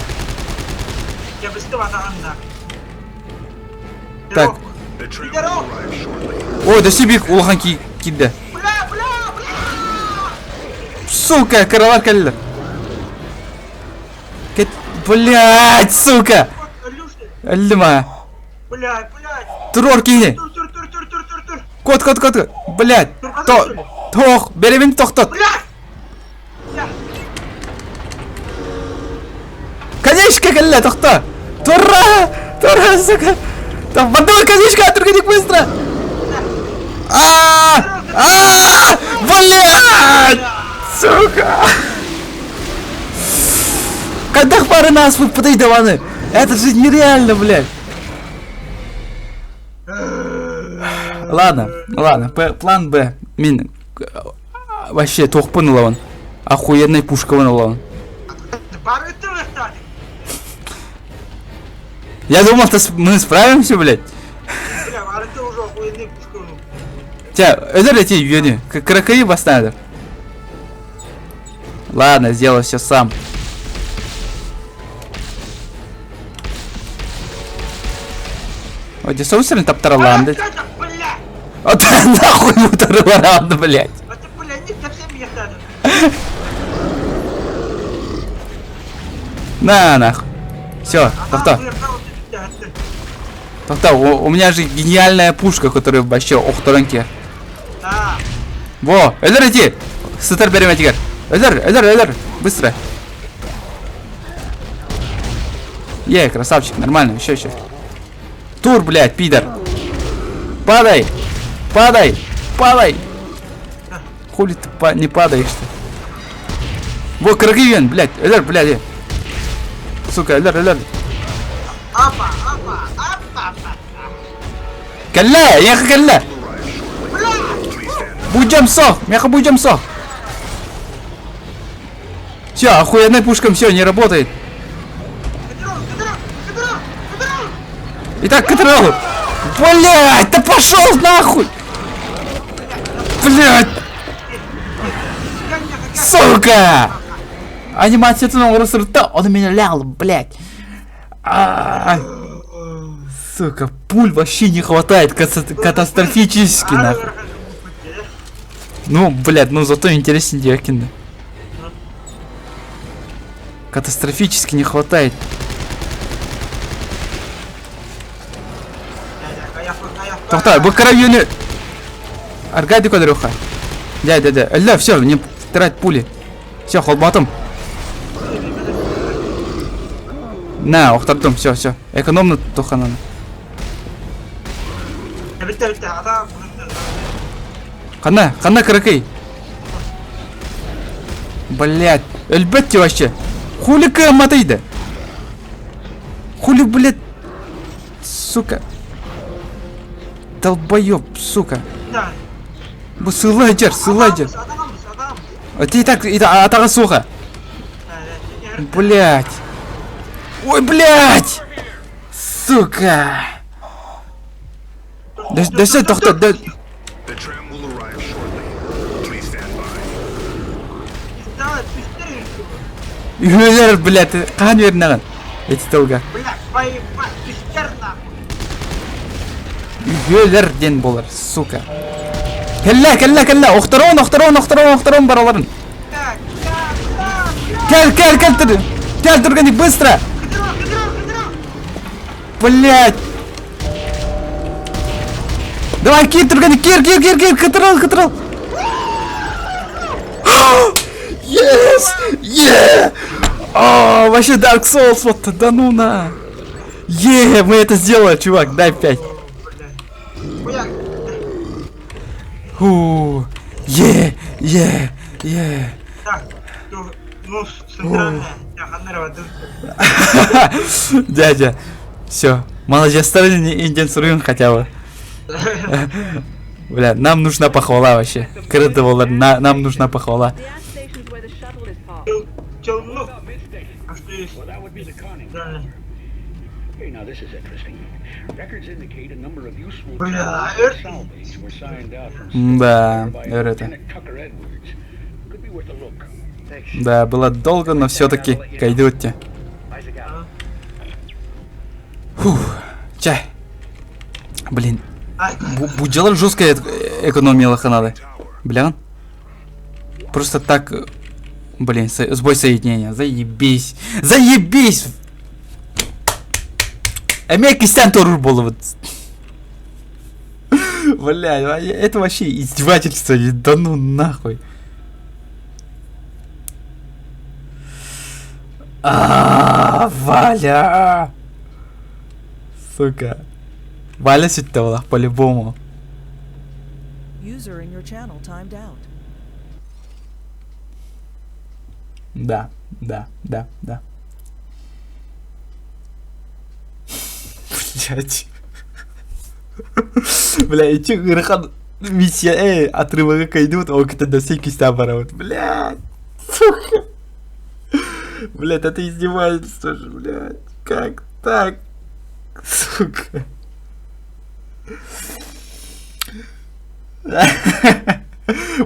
S1: Так. О, да себе улахан кидді. Сука, каралар кәлілер. Блять, сука! Өлдіма. Тур кейіне. Кот. Блять. Тоқ. Беремен тоқтат. Конечка кәлілер, тоқта. Тура, сука. Подавай конечка, Тургенев, быстро. Блять! Сука! Когда пары нас выпадают даваны? Это же нереально, блядь. Ладно, план Б. Мин вообще тоқпын лаван. Охуенная пушка вон лаван. Я думал, мы справимся, блядь. Тя, это эти юни, кракаи бастады. Ладно, сделаю все сам. Оди соусерин таптараланды. Вот нахуй мутараланды, блядь. На, нахуй. Все, Тоқта, у меня же гениальная пушка, которая вообще охторанке. Во, Эльдар, иди! Сытар берем этигер. Эльдар, быстро. Красавчик, нормально, еще. Тур, блядь, пидор. Падай. Хули ты не падаешь-то? Во, крагивен, блядь, Эльдар, блядь. сука, өлөр.
S2: Апа.
S1: Кәллә, яқы кәллә. Будем сох, мяха будем сох. Все, охуенной пушком все, не работает. Итак, Катрал. Блять, да пошел нахуй. Блять. Сука. Анимацияның ұрысырды, оны меня лял, блять. Сука, пуль вообще не хватает, катастрофически нахуй. Ну, блядь, ну зато интереснее Дьякинда. Катастрофически не хватает. Тоқта, бұл каравюны... Аргайды көдіруха. Да. Әлі, все, не трать пули. Все, холбатым. На, оқтардым, все. Экономно тоқананы. Қана кірікей. Блядь, әлбәтте вообще. Хули кәматайды? Хули, блядь, сука. Долбоёб, сука. Бұл сылай жер. Ты и так, атаға суға. Блядь. Ой, блядь. Сука. Да все, тоқта, да. Үйлер, блядь, қан вернаған. Эти толга. Үйлерден болар, сука. Кәллә, оқтырауын бараларын. Кәл, тұрғаны, быстро. Блядь. Давай, кир, тұрғаны, кир, кытырал. Yes! Yeah! О, вообще Dark Souls, вот, да ну на! Мы это сделали, чувак, дай 5.
S2: Так, ну, центральная,
S1: Дядя, все, молодец, стороны индиан суруин хотя бы. Бля, нам нужна похвала вообще. Нам нужна похвала.
S2: Челнок. А что есть? Бля,
S1: Да, это. Да, было долго, но все-таки кайдутте. Чай. Блин. Буджала жесткая экономия лоханады. Бля. Просто так. Блин, сбой соединения. Заебись. Эмей Кристиан Торур был. Бля, это вообще издевательство. Да ну нахуй. Валя. Сука. Валя сюда по-любому. Да. Блять. Бля, и чё, Рахан, миссия, отрывок идут, а он как-то до всей киста оборот. Блять. Сука. Блять, это издевательство же, блять. Как так? Сука.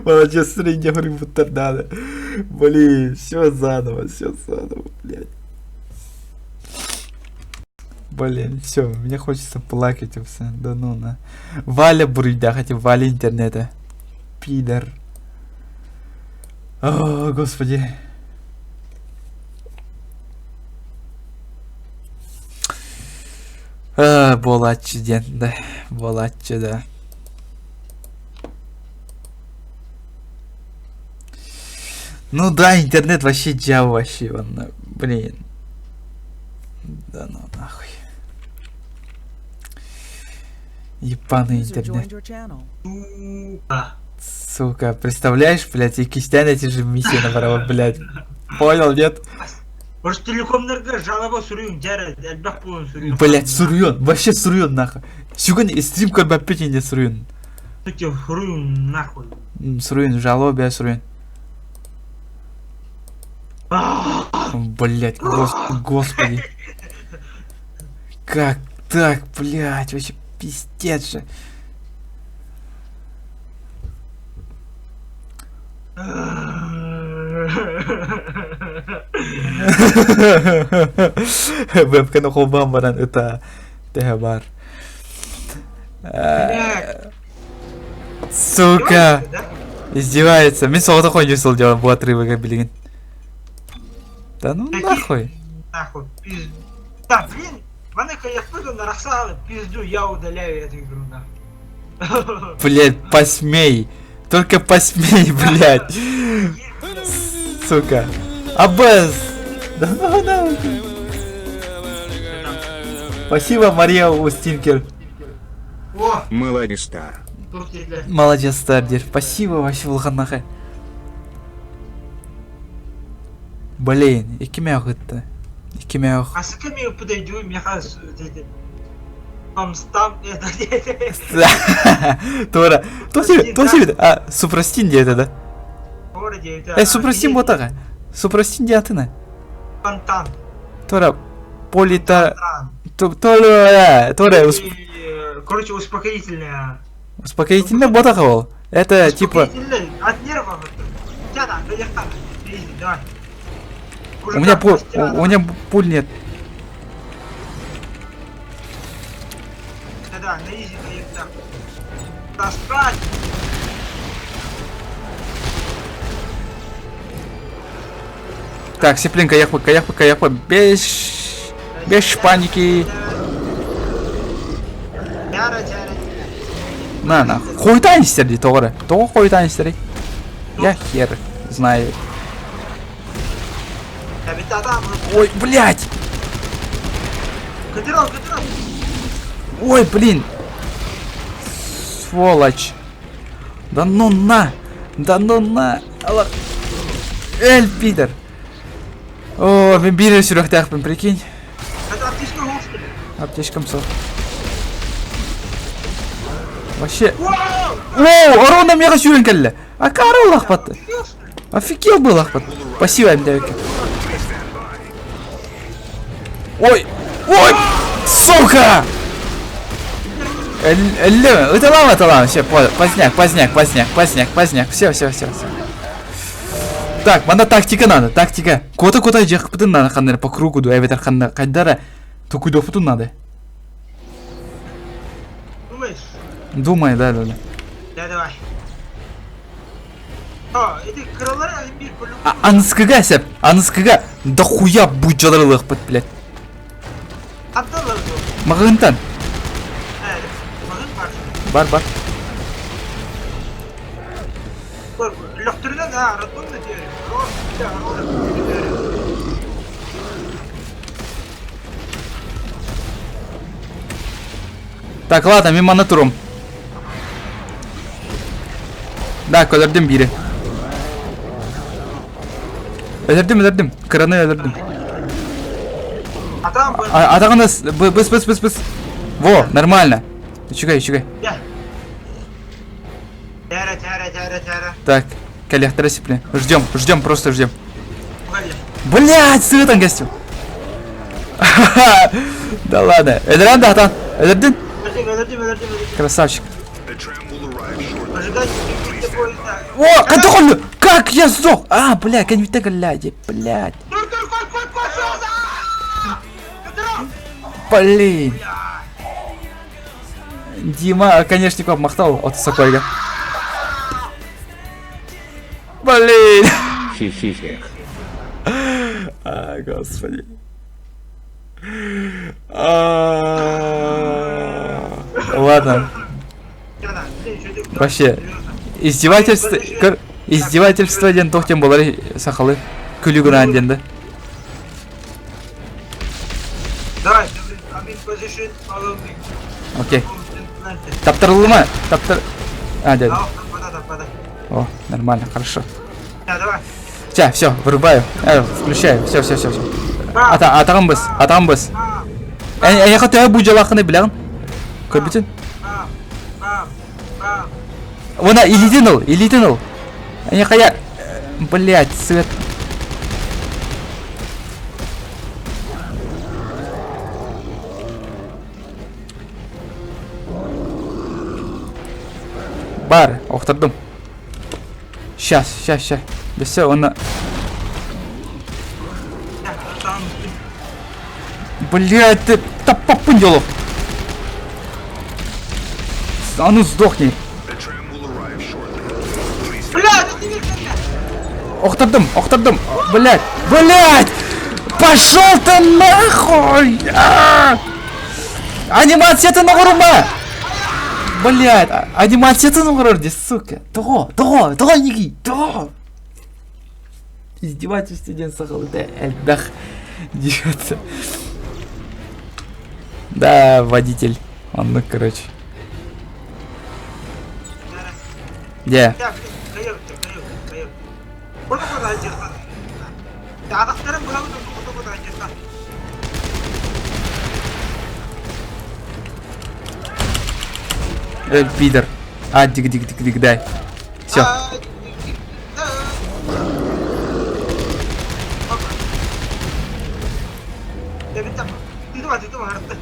S1: Молодец, средняя будто надо. Блин, все заново, блядь. Блин, все, мне хочется плакать все. Да ну на. Валя бурда, хотя Валя интернета. Пидор. О, господи. Болатчы, да. Болатчы, да. Ну да, интернет вообще джава вообще, он, блин. Да ну нахуй. Ебаный интернет. Сука, представляешь, блядь, и Кистян эти же миссии наворовал, блядь. Понял, нет?
S2: Ростелекомнарга жалаба сүрүүн жара элбак болун сүрүүн.
S1: Блять, сурьон, вообще сурьон нахуй. Сегодня стрим көрбәппет инде сурьон.
S2: Тете сүрүүн нахуй.
S1: Сурьон, жалоба бе сурьон. Блять, господи. Как так, блять, вообще пиздец же. Вебка на холбам баран это бар. Сука. Издевается. Мен соғыда қойын сол жауап бұл отрывыға білген. Да ну нахуй.
S2: Нахуй, пизду. Да, блин, маныка я пойду на Роксалы, пизду, я удаляю эту игру, нахуй.
S1: Блять, посмей. Только посмей, блять. Сука. Аббас. Да ну нахуй. Спасибо, Мария Устинкер.
S2: О,
S3: Молодец, да.
S2: тут есть.
S1: Молодец, стардер. Спасибо, вообще, Улханахай. Блин, икимях это. Икимях.
S2: А с кем я подойду, мне кажется, там это.
S1: Тора. То себе, а, Супрастин где это, да? Супрастин вот так. Супрастин где ты на?
S2: Фонтан.
S1: Тора, полита.
S2: Фонтан.
S1: Тора,
S2: Короче, успокоительное.
S1: успокоительный ботаховал. Это типа.
S2: Успокоительное от нервов. Да, доехали. Давай.
S1: У меня пуль нет.
S2: Да, на изи доехали. Достать.
S1: Так, Сеплин, каяхпа, без паники. На, хуйта истерди, Тора. То хуйта истерди. Я хер знаю. Ой, блядь! Ой, блин! Сволочь! Да ну на! Да ну на! Эль, пидор! О, мен бирер сүрөктакпын, прикинь. Аптечкам сол. Вообще... Воу, орона мега сүйрен келді. А карыл лақпатты. Офигел был лақпат. Спасибо, Мдевики. Ой! Ой! Сука! Это лава. Все, поздняк. Все. Так, мана тактика надо, тактика. Кота жех пытын надо хандар по кругу, да, эветер хандар кайдара. Тукуй до путун надо.
S2: Думаешь?
S1: Думай, да.
S2: Да, давай. О, эти крылары, они по-любому.
S1: Анскага, Сеп, да хуя будь жадрылых пыт, блядь.
S2: Абдалар был.
S1: Мағынтан.
S2: Мағын бар.
S1: Бар.
S2: Лёқтырдан, радонна дерево.
S1: Так, ладно, мен мана турум. Да, көдірдім бири. Өлірдім. Кыраны өлірдім.
S2: Адам был.
S1: Атағаныз, быс. Во, нормально. Чугай. Тяра. Так, коллектора сипли. Ждем, просто ждем. Блять, сытан гостю. Да ладно. Эдеран, да, там. Эдердин. Красавчик. О, контроль! Как я сдох? А, бля, конвита, блядь. Блин. Дима, конечно, обмахтал от сокольга. Блин.
S3: Хи-хи-хи.
S1: А, господи. Ладно. Вообще, издевательство ден тоқтен болар сақалы күлігінен денді.
S2: Давай, амин позишн, follow me.
S1: Окей. Таптырылды ма? А, дядя.
S2: Тапада.
S1: О, нормально, хорошо.
S2: Давай.
S1: Все, вырубаю. Включаю. Все.
S2: Бам.
S1: Атаған біз.
S2: Бам.
S1: Аяқа тәуі бұл жалақыны біләғын. Көрбітін?
S2: Бам. Бам. Бам.
S1: Она илитін ол. Аяқа я... Блядь, свет. Бар, оқтырдым. Щас. Бесе, оны...
S2: Там.
S1: Блядь, ты таппапын жолу. А ну сдохни.
S2: Бля, ну ты верно.
S1: Оқтырдым. Блядь. Пошел ты нахуй. Анимацияты нағырма. Блядь, анимацияты нағырды, сука. Тұғы, неги. Издевательство ден сақалы, да, әлбәқ. Деваться. Да, водитель. Он, ну, короче. Где?
S2: Ya, kayo. Foto aja. Tak sekarang belum foto aja.
S1: Пидор. Дик, дай. Все.
S2: Itu harta.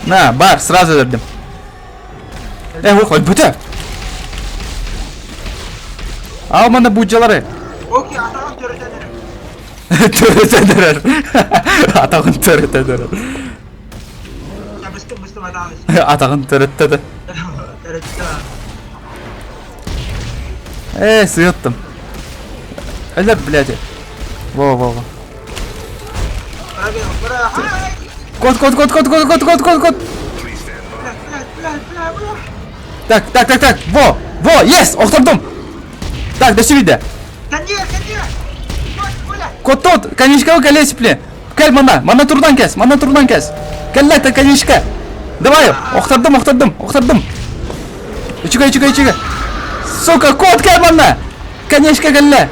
S1: На, бар, сразу вердім. Выходь, бүті. Ал мана бұджалары.
S2: Okey, atağım töreten.
S1: Törөтөдөрөр. Атағын törөтөдөрөр.
S2: Ya mesti atağım.
S1: Атағын törөтөдө.
S2: Töreten.
S1: Сыйыттым. Әлер, блядь. Во. Код. Так. Во, есть, оқтырдым. Так, до сюда.
S2: Конечно.
S1: Код тут, конечка колес, блин. Кәл мана турдан кәс. Кәл та конечка. Давай, оқтырдым. Ичіге. Сука, код кәл мана. Конечка кәлі.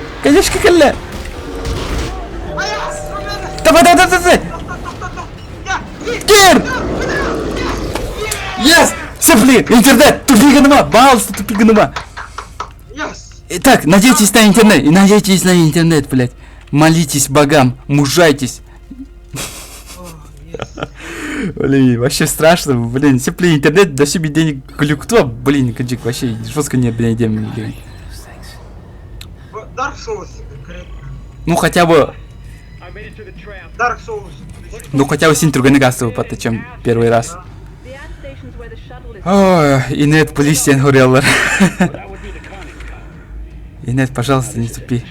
S1: Давай. Кир! Yes! Сепли! Интернет! Тупиганыма! Балсы тупиганыма!
S2: Yes.
S1: Итак, надейтесь на интернет, блядь. Молитесь богам, мужайтесь. Блин, вообще страшно, блин. Сепли интернет, до себе денег клюкту, блин, каджик, вообще жестко не блин.
S2: Dark Souls конкретно.
S1: Ну хотя бы
S2: Dark Souls.
S1: син турганы гасты выпадты, чем первый раз. Ой, инет, полисен гореллар. Инет, пожалуйста, не тупи.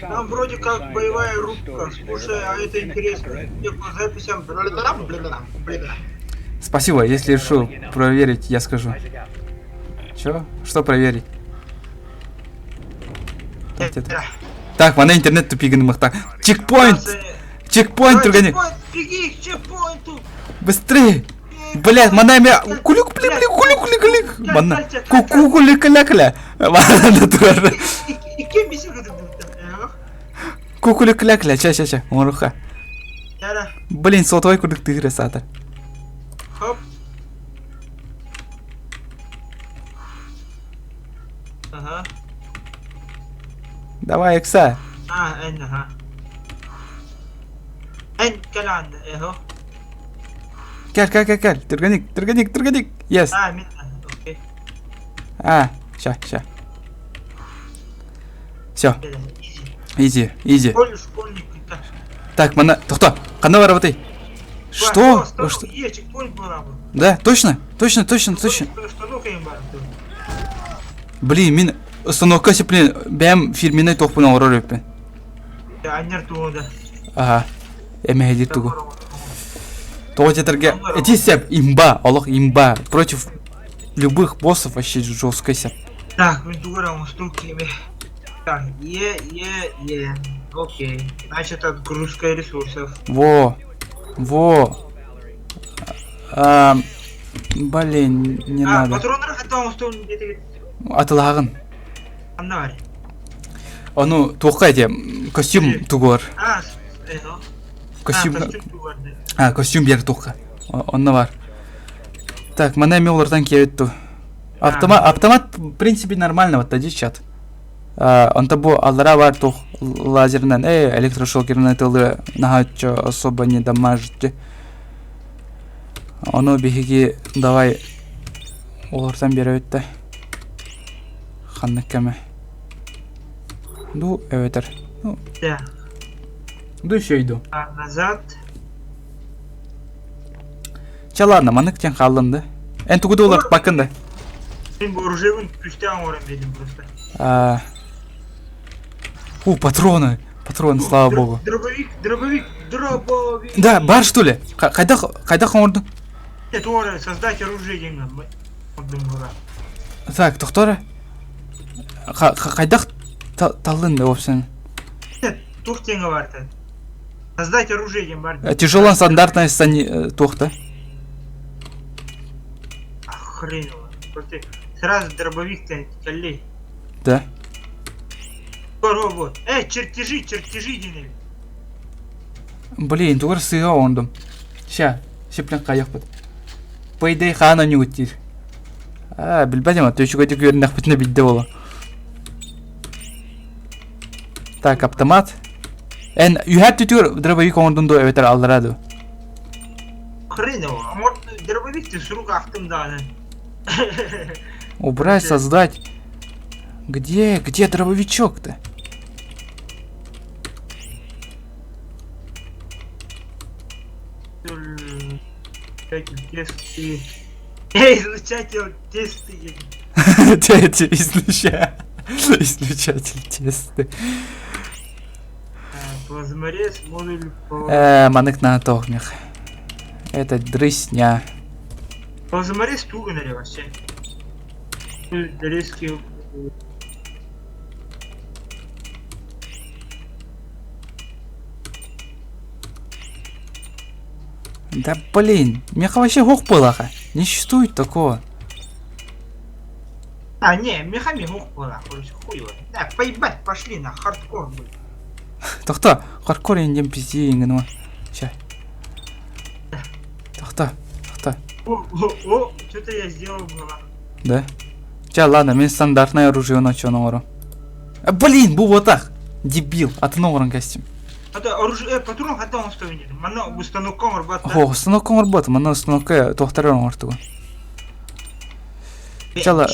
S2: Там вроде как боевая рубка. Слушай, а это интересно. Мне по записям...
S1: Спасибо, если решу проверить, я скажу. Чё? Что проверить? Так, мана интернет тупиганы махта. Чекпоинт, турганы.
S2: Беги к чекпоинту.
S1: Быстрее. Блядь, мана меня кулюк. Мана кукуликля. Мана турар.
S2: И кем беседует?
S1: Кукуликля. Ча. Моруха.
S2: Яра.
S1: Блин, сотовой кудык ты красата.
S2: Хоп. Ага.
S1: Давай, Экса.
S2: ага. Калан, эхо.
S1: Каль. Турганик. Yes.
S2: Минна. Окей.
S1: Ща. Все, изи.
S2: Школьник.
S1: Так, мана, кто? Қана бар работай. Что?
S2: Чекпоинт была бы.
S1: Да, точно. Блин, мен установка сеплен бәм фирменной тоқпын ауырар өппен.
S2: Аннер туғыда.
S1: Ага, әмі әдер туғы. Тоғытетірге, әте сәп, имба, против любых боссов вообще жестко сәп.
S2: Так, мен туғырам инструкциями. Так, е. Окей. Значит, отгрузка ресурсов.
S1: Во. Блин, не надо.
S2: Патрондар хаттан ұстауын бетеге.
S1: Атылағын.
S2: Анда бар.
S1: Ону туокка эти костюм тугор. Костюм.
S2: костюм тугарды.
S1: Костюм бер туокка. Онна бар. Так, мана мелордан келетту. Автомат в принципе нормально вот тади чат. Онта бу аллара бар тух лазернан электрошокерный тылы нахачо особо не дамажды. Оно бихиги давай олардан бері өтті. Ханны кәмі. Ду өтір.
S2: Да.
S1: Ду шөйду.
S2: Назад.
S1: Чаларна манык тен қалынды. Ән тугуду олар бакында.
S2: Мен бұл оружейін күшті аңырам едім просто.
S1: Патроны. Патроны, слава богу.
S2: Дробовик.
S1: Да, бар что ли? Қайда қоңырдың?
S2: Это оружие, создать оружие деньгам.
S1: Так, тоқтора. Қайда талынды опсын?
S2: Тух теңі барды. Создать оружие деньгам барды.
S1: Тяжело стандартная тоқта.
S2: Охренело. Просто сразу дробовик тянет, колей.
S1: Да.
S2: Вот. Чертежи денег.
S1: Блин, тугар сыға оңдым. Шеплен қаяқ бұд. По идее, хана не утир. Білбәдем, төшігі өтік өрін ақпытына білді олы. Так, автомат. Үйәр түтігір дробовик оңдымды өтір алдыраду.
S2: Хреново. А может дробовик ты с рук автомданы?
S1: Убрать, создать. Где дробовичок-то?
S2: Излучатель тесты.
S1: Излучатель тесты.
S2: Плазморез, модуль по...
S1: Манык на тохмях. Это дрысня.
S2: Плазморез тугнери вообще. Резкий...
S1: Да блин, меха вообще гух было. Не существует такого.
S2: Не, мехами гух было, короче, хуево. Да, поебать, пошли на хардкор, блин.
S1: Тохта, хардкор индем пизди ингену. Ща. Тохта.
S2: О, что-то я сделал было.
S1: Да? Ладно, мен стандартное оружие начал на ору. Блин, бу вот так. Дебил, от нового костюм.
S2: Оружие, патрон хата он стоит. Мана установком работает.
S1: Установком работает, мана установка тохтарен ортугу. Чала.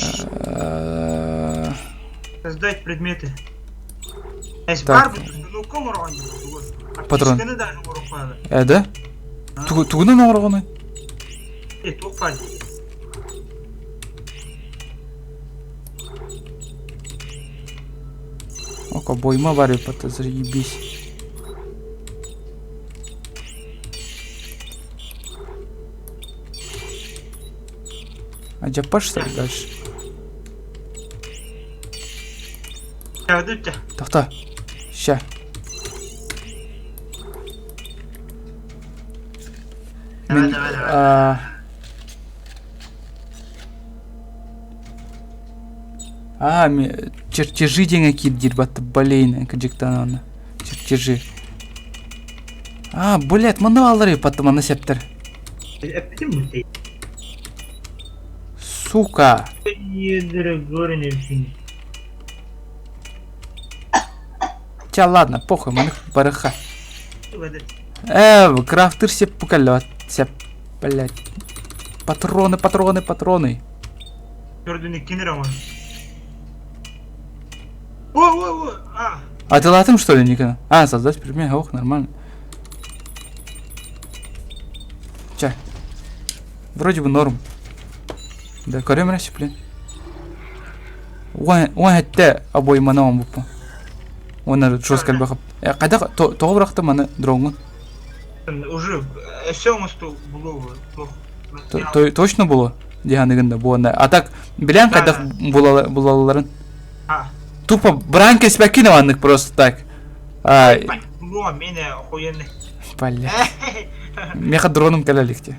S2: Создать предметы. Бар установком работает.
S1: Патрон. Да? Тугуна на оргоны?
S2: Тупать.
S1: Ока бойма варю, заебись. Джапаш что ли дальше? Тохта. Ща.
S2: Давай.
S1: Чертежи денег киддир батты, блин, каджиктан чертежи. Блять, мана алары потом ана септер. Сука. Ладно, похуй, маных барыха. Крафтер сеп пукалет, сеп, блять. Патроны.
S2: Черный кинером.
S1: Ты латым что ли, Никона? Создать предмет, нормально. Вроде бы норм. Да, корем раньше, блин. Он хотя обои манаом бупа. Он жестко альбахап. Когда то враг-то мана дронгун.
S2: Уже все мосту было.
S1: Точно было? Диганыгында буында. А так, билен кайда булаларын? Тупо бранки спекинованных просто так.
S2: Ну, меня охуенный.
S1: Бля. Меха дроном каляликте.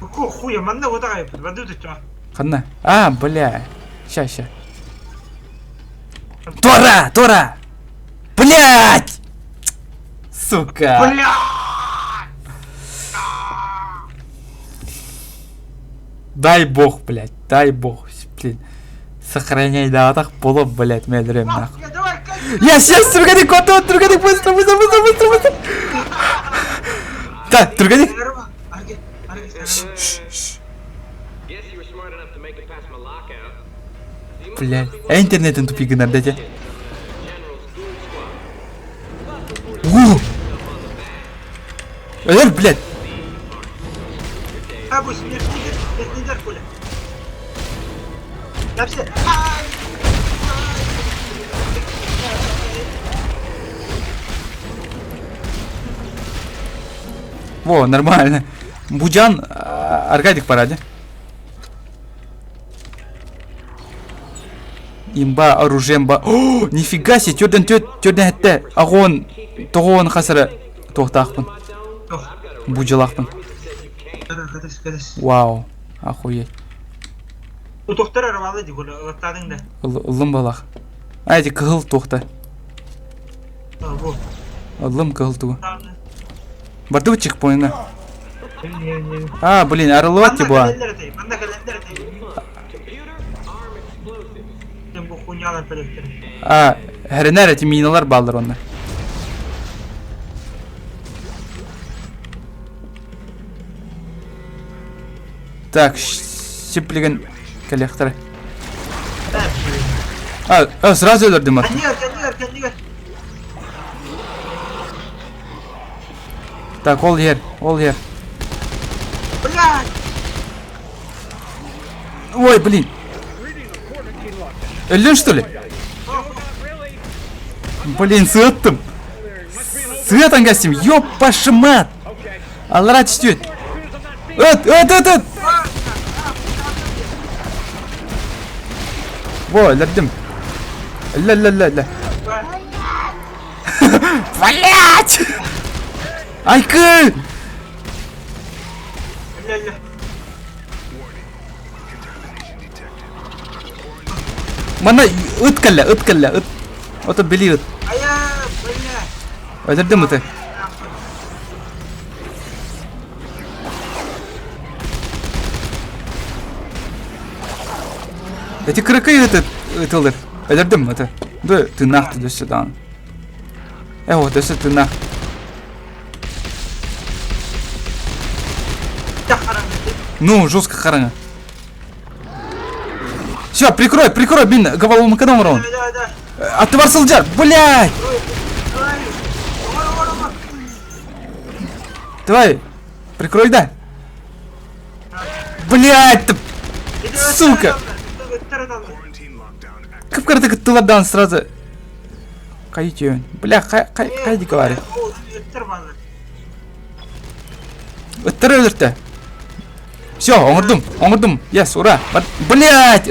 S2: Хуя, манда вот такая, воды тут что?
S1: Қанна? А, бля. Ща. Тора! Блять! Сука.
S2: Бля!
S1: Дай бог, блядь, дай бог. Блин. Сохраняй, да, так поло, блядь, медрем нахуй.
S2: Давай,
S1: Я сейчас, Турганик, быстро. Так, Турганик. Блядь, а интернетом тупик надо, дядя. Блядь.
S2: А, пусть, не дер, Коля. Да все.
S1: Во, нормально. Буджан, Аркадик параде. Имба, оружиемба. О, нифига себе, тёрден хетте. Агон, тоғон хасыры. Тоқтақпын. Буджалақпын.
S2: Кадас.
S1: Вау, охуеть.
S2: У тоқтар арабалы ди, Коля, латтадың да.
S1: Ұлым балақ. Айди, кығыл тоқта.
S2: Во.
S1: Ұлым кығыл туғы. Барды чек поинга.
S2: Не.
S1: А, блин, арылуатти буа.
S2: Манда календар этой. Тем бу хуйнялар пелектер.
S1: А, хәрінәр әті миналар балдыр онда. Так, сиплеген коллекторы. А, сразу өлірдім ат.
S2: Кандигар.
S1: Так, ол ер.
S2: Блядь!
S1: Ой, блин. Өлін, что ли? Блин, сыттым. Сыттан гастим, ёппашымат. Аллара түстет. Өт. Во, өлірдім. Ля. Блять! Айкы!
S2: Ля.
S1: Мана ыткалля. Ото били ыт.
S2: Ая, бля.
S1: Өлірдім ыты. Эти кракы ытылыр. Өлірдім ыты. Ды, ты нақты дөсі дан. Вот, дөсі ты нах. Ну, жестко харanga. Все, прикрой, блин, голову кадам урон.
S2: Да.
S1: А ты варсылджар, блядь! Давай, прикрой, да. Блядь, ты, сука! Как ты тыладан сразу? Кайти, бля, хайди говори. Өттір. Все, оңырдым. Yes, ура. Блядь!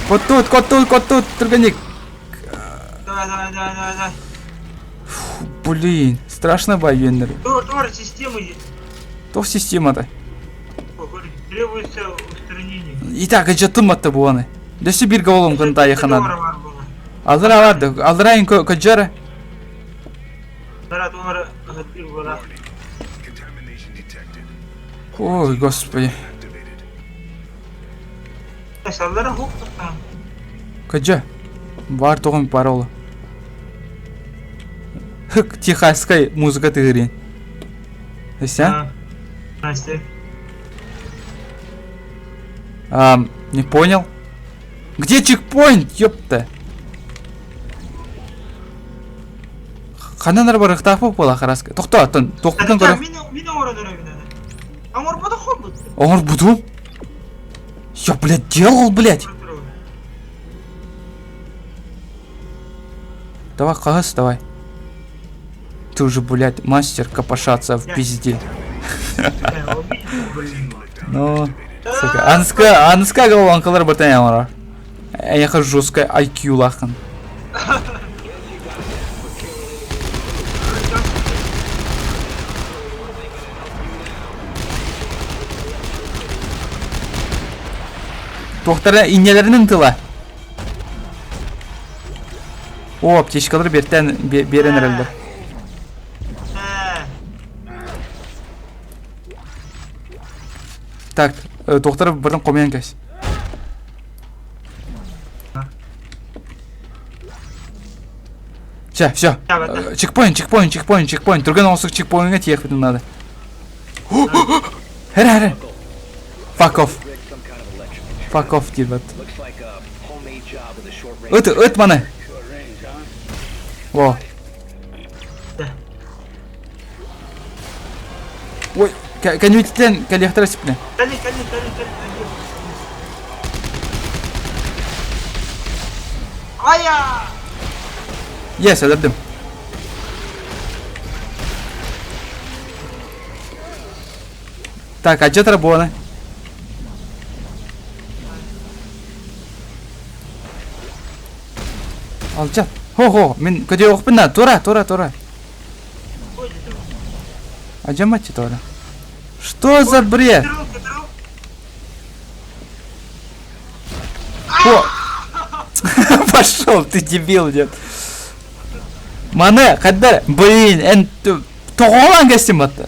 S1: Кот тут, Турганик.
S2: Давай.
S1: Блин, страшно военный.
S2: Тор системы есть.
S1: То система-то.
S2: Требуется устранение.
S1: Итак, жаттым атты буаны. Дөсі бір головым қында яқанады. Алдыра барды, алдырайын көджары. Ой, господи. Көджі. Бар тоғын паролы. Хык, техасская музыка тыгырин. Настя?
S2: Настя.
S1: Не понял. Где чекпоинт, ёпта? Қандан бар ықтақ боп бола қарасқа. Тоқта, тоқтың көрі.
S2: Мен оңыр бұды қой бұд.
S1: Оңыр бұду? Я, блядь, делал, блядь. Давай, қағыз, давай. Ты уже, блядь, мастер копошаться в пизде. Ну, сука. Анска голован қалар бұртан ямара. Аяқы жесткая IQ лақын. Тоқтары инелерінің тыла. О, аптечкалар берен әрелдер. Так, тоқтары бірдің қомиян кәс. Все. Чекпоинт. Тұрген осық чекпоинтға тиек бітім надо. Әрі. Fuck off deyir bak. Öt bana. Во. Ой, конвертиттен коллектор сипне.
S2: Кали. Ая!
S1: Yes, öldürdüm. Так, а че трабона? Алчат. Хо, мен көде оқпын да, тура. Аджаматчи тура. Что за бред? О! Пошел, ты дебил, нет. Мане, когда, блин, тоғолан кәсім атты.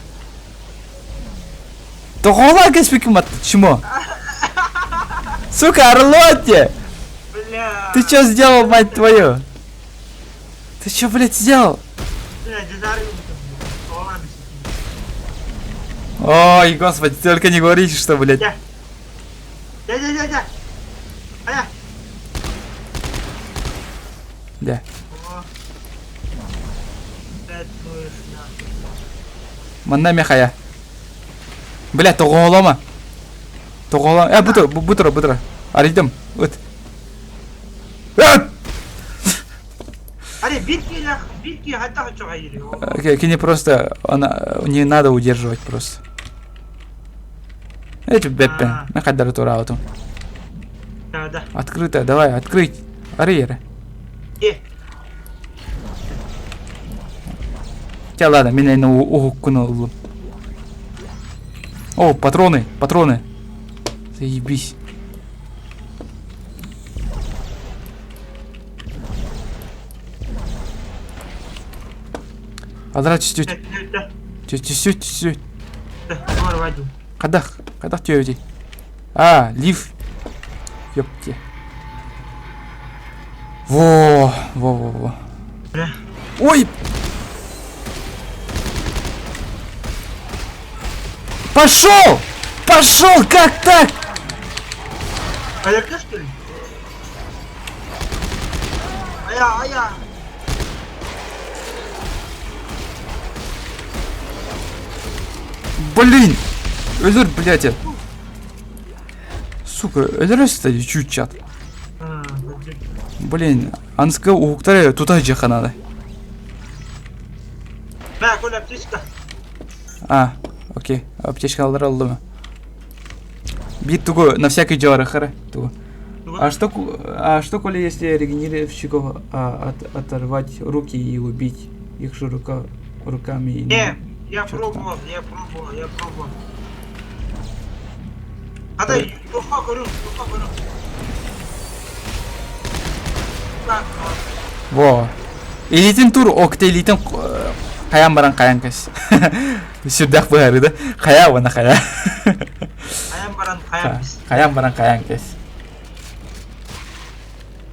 S1: Тоғолан кәспекім атты, чмо? Сука, Орлотте! Ты что сделал, мать твою? Ты что, блядь, сделал? Ой, господи, только не говорите, что, блядь. Да. Манна мехая. Блядь, тоғолама. Бутра. Аридым, вот.
S2: Битки,
S1: Кини просто, не надо удерживать просто. Эти беппен, на кадар тура ауту.
S2: Да.
S1: Открытая, давай, открыть. Ариера. Хотя ладно, меня на ухукнул. О, патроны. Заебись. Адра чуть-чуть. Чуть-чуть. Кадах тёвди. Лив. Ёпки. Во. Ой! Пошел! Как так?
S2: АРК, что ли? Ая.
S1: Блин! Өлір, блядь. Сука, өліресті чуть чат. Блин, анскы уғықтары тута жақа надо.
S2: Коль аптечка.
S1: Окей. Аптечка алды ма? Бит туго на всякий джары хара. А что, коли если регенерирующих оторвать руки и убить их же руками?
S2: Не, я пробовал. Адай, духа горю.
S1: Во. Элитин тур окте элитин каян баран каян кайс. Сюдах бары да. Кая вана кая. Каян баран каян кайс.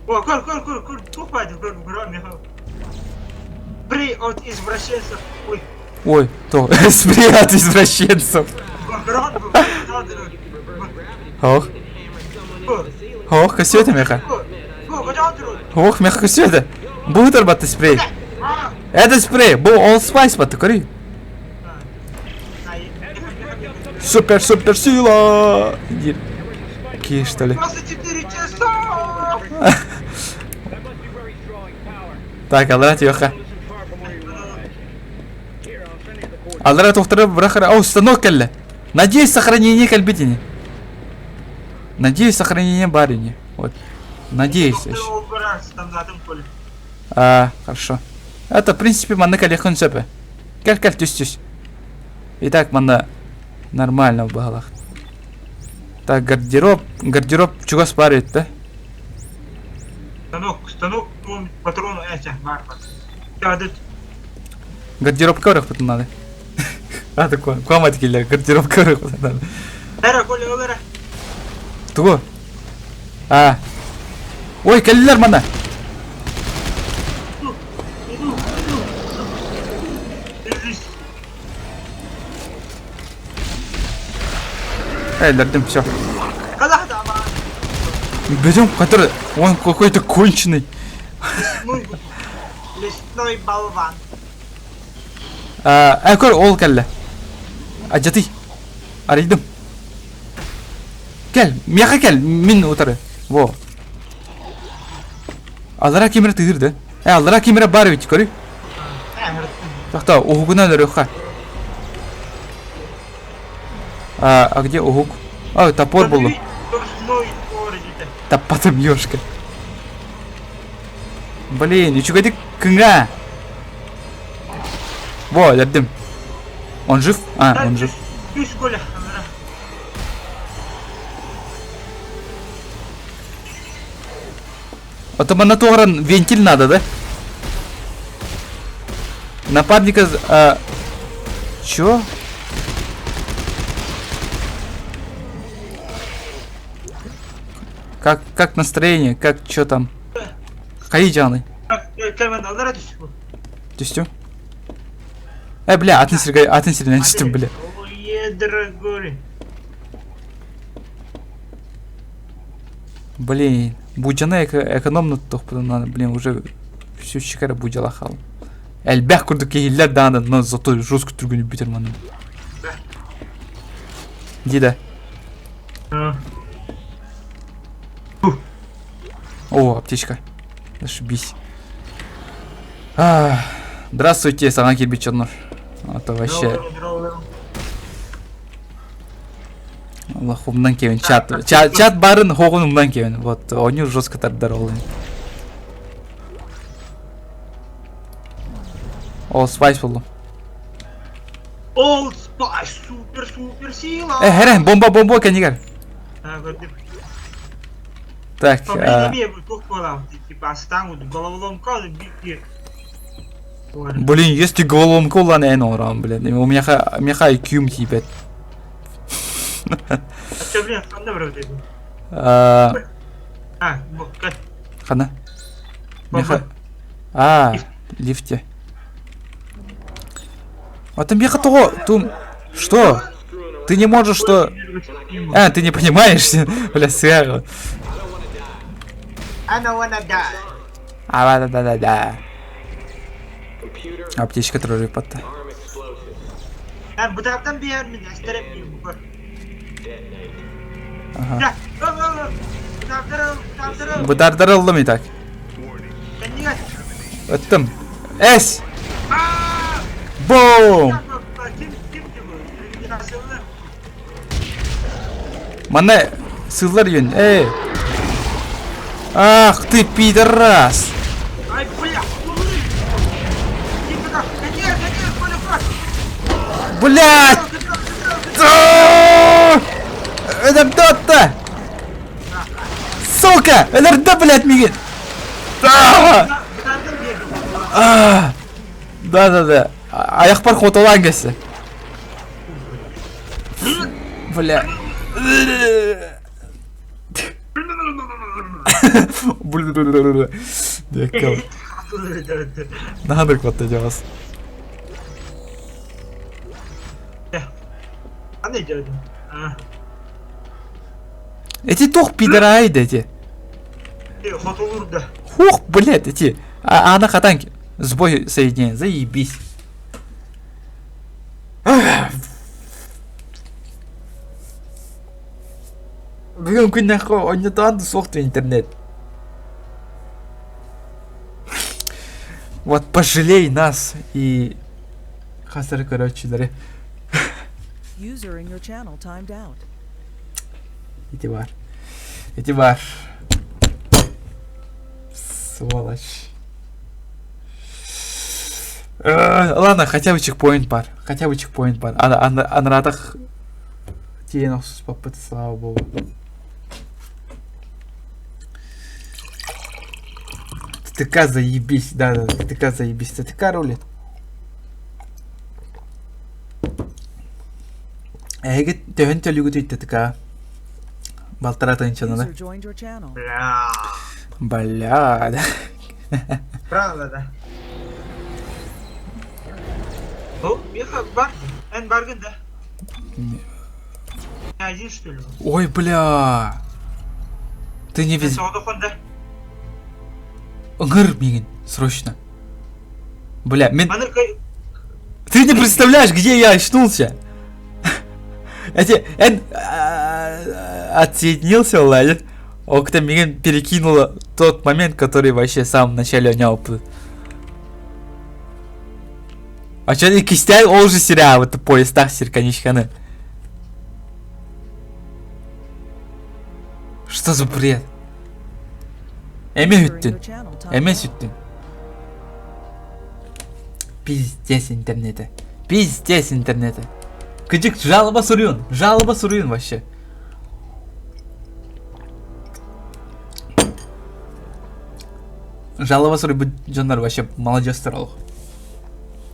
S2: О, кор, тупать, громе. При от извращенцев.
S1: Ой, то, спри от извращенцев. Ох, косёте меха. Ох, меха косёте. Бутер баты спрей. Это спрей, был All Spice баты, кори. Супер сила! Какие, что ли?
S2: 24 часа!
S1: Так, Алдрат Йоха. Алдрат ухтары брахара. О, станок келли. Надеюсь, сохранение кальбитини. Надеюсь, сохранение барини. Вот. Надеюсь. Хорошо. Это, в принципе, манна калехон сөпе. Каль тюс. Итак, манна нормально в багалах. Так, гардероб чугас бар еді, да?
S2: Станок, патрон, бар. Тядет.
S1: Гардеробка барақ бұтын надо. Ады қуамады келер, гардеробка барақ бұтын надо.
S2: Эра, коли олара.
S1: Туго? Ой, келділер мана. Эй, все.
S2: Когда дама?
S1: Берем, который... Он какой-то конченый.
S2: Лесной болван.
S1: Көр, ол келді. Ажаты. Арайдым. Кел, мияқа кел, мен отыры. Во. Алдыра кемері тығырды. Алдыра кемері бар өйті көрі. Жақта, оғуғынан өріққа. А где оғуқ? Топор болды. Таппатым ёшка. Блин, ничего дик кынга. Во, дядым. Он жив? Он жив. Это на тоғран вентиль надо, да? Нападника... Чё? Как настроение? Как чё там? Кайджаны. Тюстю? Бля, атынсыргай, нәчістім, бля.
S2: Ой, дорогой.
S1: Блин, буджана экономно тоқпыдан надо, блин, уже всю шикара буджала хал. Әлбәқ күрді кейлер даны, но зато жестко түргені бітер маны. Дида. О, аптечка. Зашибись. Здравствуйте, саған келбет чернор. Это вообще... Аллах, умнан кевин, чат барын хоғын умнан кевин. Вот, они жестко тардар олын. Ол спайс болу.
S2: Ол спайс, супер сила.
S1: Херен, бомба, кәнегер. Так, блин, если головоломка улан эн орам, блин. У меня IQ типа.
S2: Что, блин, қандай бір өтеді?
S1: Қана? Лифте. А там меха того, что? Ты не можешь, что... ты не понимаешь? Бля, сверху. Да. Аптечка троллей потта.
S2: Бұтақтан бер мен әстіріп деймін бұр.
S1: Бұтақтар олдым и так. Өттім. Әс! Бум! Мана сылар ен, Ах ты, пидорас!
S2: Ай, бля!
S1: Блядь! Это кто-то! Сука! Это блядь, Мигель! Да. Аяқ бар қотолан кесі. Бля. Декал. Надо қотты жауыз.
S2: Қандай жауды?
S1: Эти тоқ пидорайды, эти.
S2: Қотолырды.
S1: Хух, блядь, эти. Она хатанки. Сбой соединения, заебись. Бүгін күн нахуй ойнатанды соқты интернет. Вот пожалей нас и... Хасар, короче, даре. Эти бар. Сволочь. Ладно, хотя бы чекпоинт бар. Анратах Тиен охсус попыт, слава богу. ТТК заебись, да, ТТК заебись, ТТК рулит. Эге төхөн төлүгү түйт ТТК. Балтара тынчаны да.
S4: User joined your channel.
S2: Бля.
S1: Бля, да.
S2: Правда, да. О, Миха, бар. Эн баргын, да. Не один, что ли?
S1: Ой, бля. Ты не вез...
S2: Саудахонда.
S1: Гыр, мигин, срочно. Бля, мен...
S2: Манырка...
S1: Ты не представляешь, где я очнулся? Эн отсоединился, ладно? Окта мигин перекинула тот момент, который вообще в самом начале у него был. А чё не кистяй, ол же сиря, вот поезд так сирканичканы. Что за бред? Эме
S4: User in
S1: хүттін.
S4: your channel timed
S1: Эме
S4: out.
S1: сүттін. Пиздец интернеті. Пиздец интернеті. Кыжык жалоба сурюн вообще. Жалоба сурый бұл жандар вообще молодежьтер олық.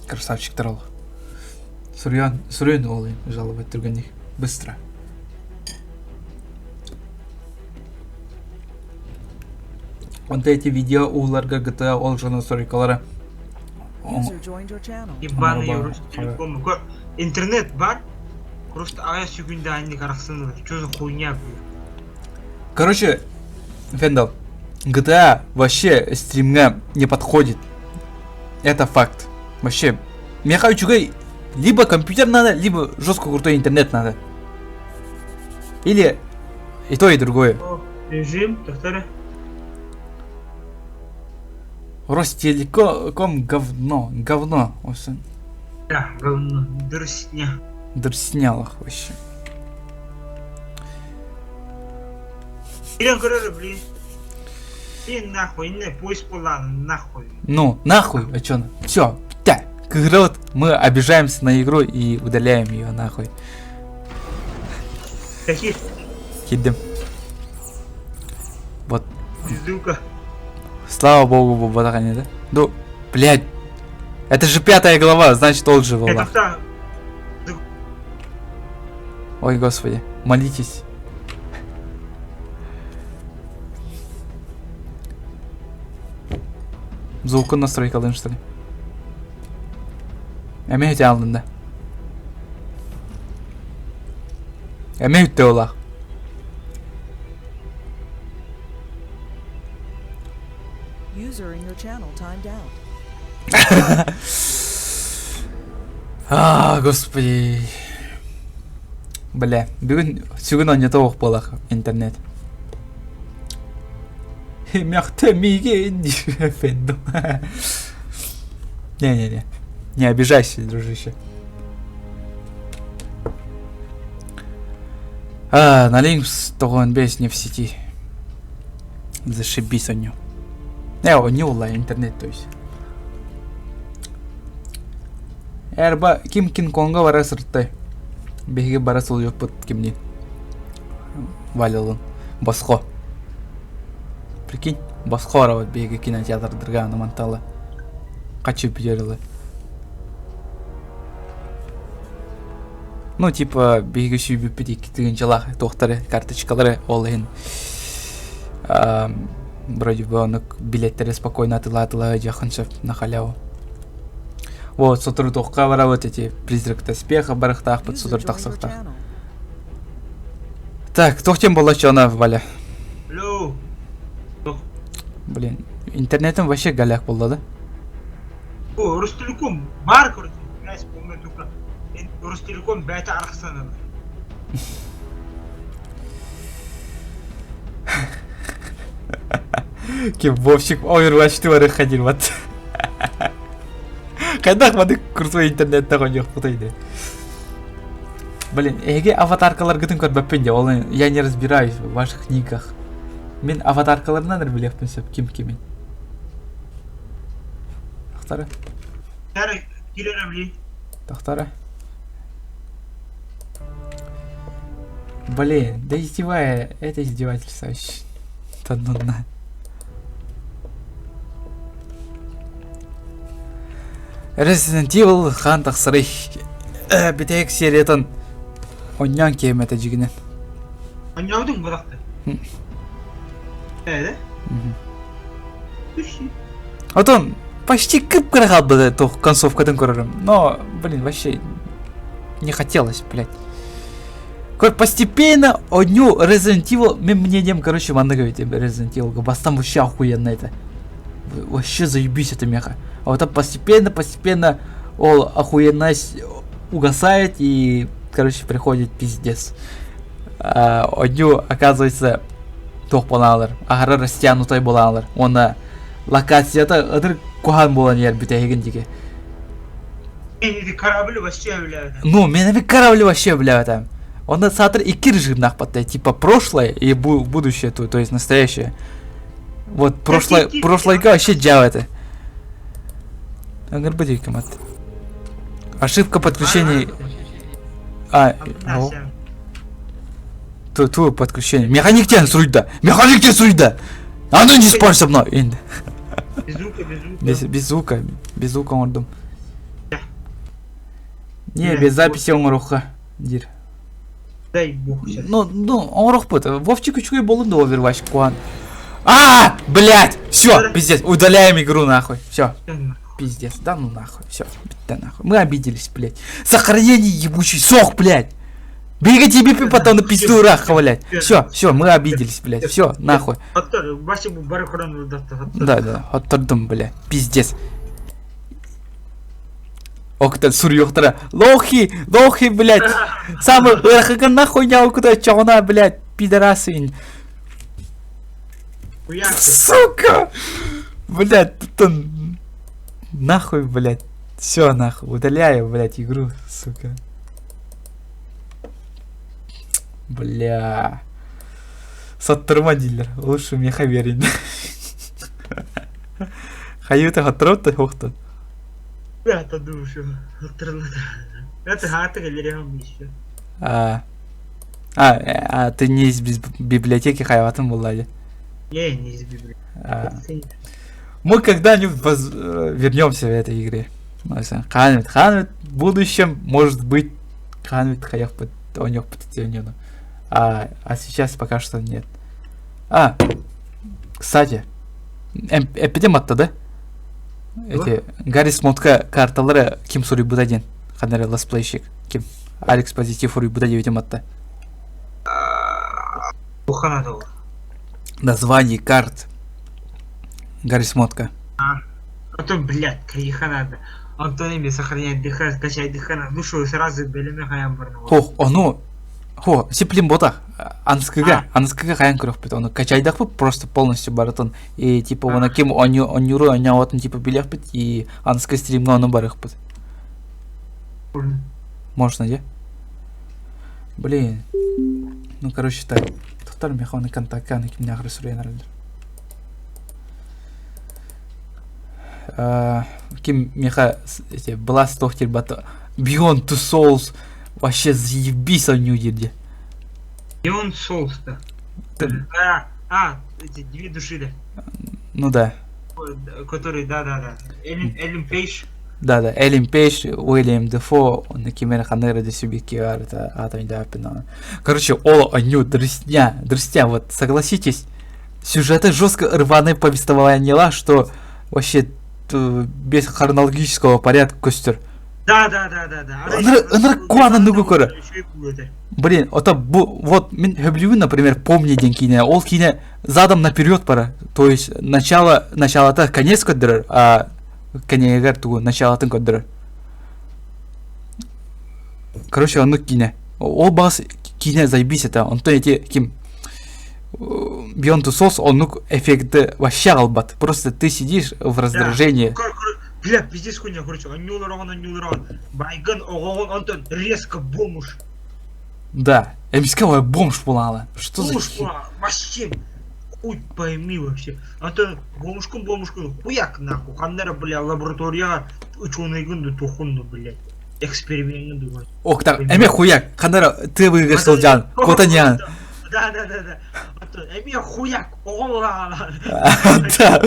S1: Красавчиктер олық. Сурюн ол жалоба түргенник. Быстро. Онда эти видео уларга GTA ол жана сорикалары.
S4: User joined your channel.
S2: Ебаный
S1: Марба.
S2: Ростелеком. Интернет бар. Просто ая сүйгінде анне қарақсыны бар. Чё за хуйня, бля?
S1: Короче, Вендал, GTA вообще стримга не подходит. Это факт. Вообще, мне кажется, либо компьютер надо, либо жестко крутой интернет надо. Или и то, и другое.
S2: О, режим, тахтары.
S1: Ростелеком говно. Осы
S2: Да, говно, дрысня.
S1: дрснялых вообще.
S2: Ирен көрері, блин. Блин, нахуй, не, поезд полан, нахуй.
S1: Ну, нахуй, а чё? Все, вот мы обижаемся на игру и удаляем ее нахуй.
S2: Такие,
S1: Хидем. Вот.
S2: пиздука.
S1: Слава богу, Бабатахане, да? Ну, блядь. Это же 5 глава, значит, он же
S2: Это
S1: Аллах.
S2: кто?
S1: Ой, господи, молитесь. Звук настройкалдың, что ли? Әме өте алдың да. Әме өтті олақ.
S4: User in your channel timed out.
S1: Господи. Бля, бүгін он не тоқ болақ интернет. Мягты миген, Фенду. Не обижайся, дружище. Налимс тоғын бес не в сети. Зашибись он. Не улай интернет, то есть. Әрба ким Кинг-Конга бара сырттай. Беге бара сол жоқ бұд кімне. Валилын. Басқо. Прикинь, басқо ара вот беге кинотеатрдырға анаманталы. Қачып жерілі. Ну, типа, беге сүйбіп бітек деген жалақ тоқтары, карточкалары ол ең. Вроде бы он билеттері спокойно атыла жақыншып на халяву. Вот, сотру тоққа бара вот эти призрак таспеха барықтақ под
S4: User
S1: сотыр
S4: joined your
S1: тақсақтақ.
S4: channel.
S1: Так, тоқтен бола чона Валя.
S2: Алло.
S1: Блин, интернетім вообще галяк болды да?
S2: О, Ростелеком бар, короче. Блядь, помню только. Ростелеком бәті арқысаны бар.
S1: Кем Вовчик Overwatch 2 ходил вот. Қайдақ мады крутой интернетті ғой жоқ бұтайды. Блин, эге аватаркалар гытын көрбәппен де, ол я не разбираюсь в ваших никах. Мен аватаркаларынан білеппін сөп, кем-кемен. Тақтары?
S2: Тәрі, келері білейін.
S1: Тақтары? Блин, да это издевательство вообще. Да ну на. Resident Evil хан тақсырый. Бітек сериятын оннян кем это жигінен.
S2: Аньяудың бұдақты. Да? Үші.
S1: Потом почти кып-кыра қалды тоқ концовкадан көрерім. Но, блин, вообще не хотелось, блядь. Постепенно одню Resident Evil, мнением, короче, манныгавите Resident Evil, бастан вообще охуенно это. Вообще заебись это меха. А вот постепенно ол охуенность угасает и, короче, приходит пиздец. Одню, оказывается, тоқ болалар, ағары растянутай болалар. Оны локацияда ыдыр кухан болан ер бітегін деге.
S2: Мені корабль вообще бля.
S1: Ну, мен корабль вообще бля там. Он сатыр iki режимнах подтай, типа прошлое и будущее, то есть настоящее. Вот прошлое вообще делает. Ошибка подключения. Ту подключение. Механик тен суйда. А ну не спорь со мной. Без звука он дом. Не, без записи он руха. Дир.
S2: Дай бог сейчас.
S1: Ну, он рухпыт. Вовчик учуй болын да Overwatch куан. Блять! Все, пиздец, удаляем игру нахуй. Все, пиздец, да ну нахуй, все, да нахуй. Мы обиделись, блять. Сохранение ебучий сох, блять. Беги тебе потом на пизду рах, блять. Все, мы обиделись, блять. Все, нахуй. Да, оттырдым, блять. Пиздец. Октан сурьёхтара. Лохи, блять. Самый ырхыган нахуй няу куда чауна, блять. Пидорасы. Сука! Блять, тут он... Нахуй, блять. Все, нахуй. Удаляю, блять, игру, сука. Бля. Саттырма дилер. Лучше мне хаверин. Хаюта хатротта хохта.
S2: Это душу. Это хата галереям еще.
S1: Ты не из библиотеки Хайватом была, да?
S2: Я не из библиотеки.
S1: Мы когда-нибудь вернемся в этой игре. Ханвит, в будущем, может быть, Ханвит Хаях у него потенциально. А сейчас пока что нет. Кстати, эпидематта, да? Эти Гарри смотка карталары ким сури будадин. Ханары летсплейщик. Ким? Алекс позитив ури будади эпидематта. Название карт. Гарри смотка.
S2: Потом, блядь, криханада. Антон имя сохраняет дыхание, качает дыхание. Ну что, сразу белями хаям барнул. Сиплим ботах. Анскага хаян кров пит. Он качайдах просто полностью баратон. И типа он ким он юру он типа белях пит и анска стрим но он барах пит. Можно, да? Блин. Ну короче так. Тохтар механы контаканы ким нахры суренерлер. Ким меха эти Blast тохтер бата Beyond Two Souls вообще заебись он не уйдет. Beyond Souls-то. Эти две души, да?
S1: Ну да.
S2: Которые, да. Эллен Пейдж.
S1: Да, Эллен Пейдж, Уильям Дефо, он кимера ханера де сюбики арта атом да пина. Короче, ол аню дрыстня, вот согласитесь, сюжеты жестко рваные повествования, что вообще без хронологического порядка костер. Да. Она нугу кора. Блин, вот мен например, помни день кине, ол кине задом наперед пора. То есть начало-то конец коддер, а конец тугу начало-то коддер. Короче, он кине. Ол бас кине заебись это, он то эти ким Beyond Two Souls, он эффекты вообще албат. Просто ты сидишь в раздражении.
S2: Бля, пиздец хуйня, короче, он не улыран. Байган, он резко бомж.
S1: Да, эмискавая бомж пулала. Что за хит?
S2: Вообще, хуй пойми вообще. Антон бомжкун, хуяк нахуй. Ханнера, бля, лаборатория ученый гунду тухунду, блядь. эксперимент думаю.
S1: Ох, так, эме хуяк, қандара ты выигрышыл жан, котанян.
S2: Да. Эми хуяк, огола.
S1: Да,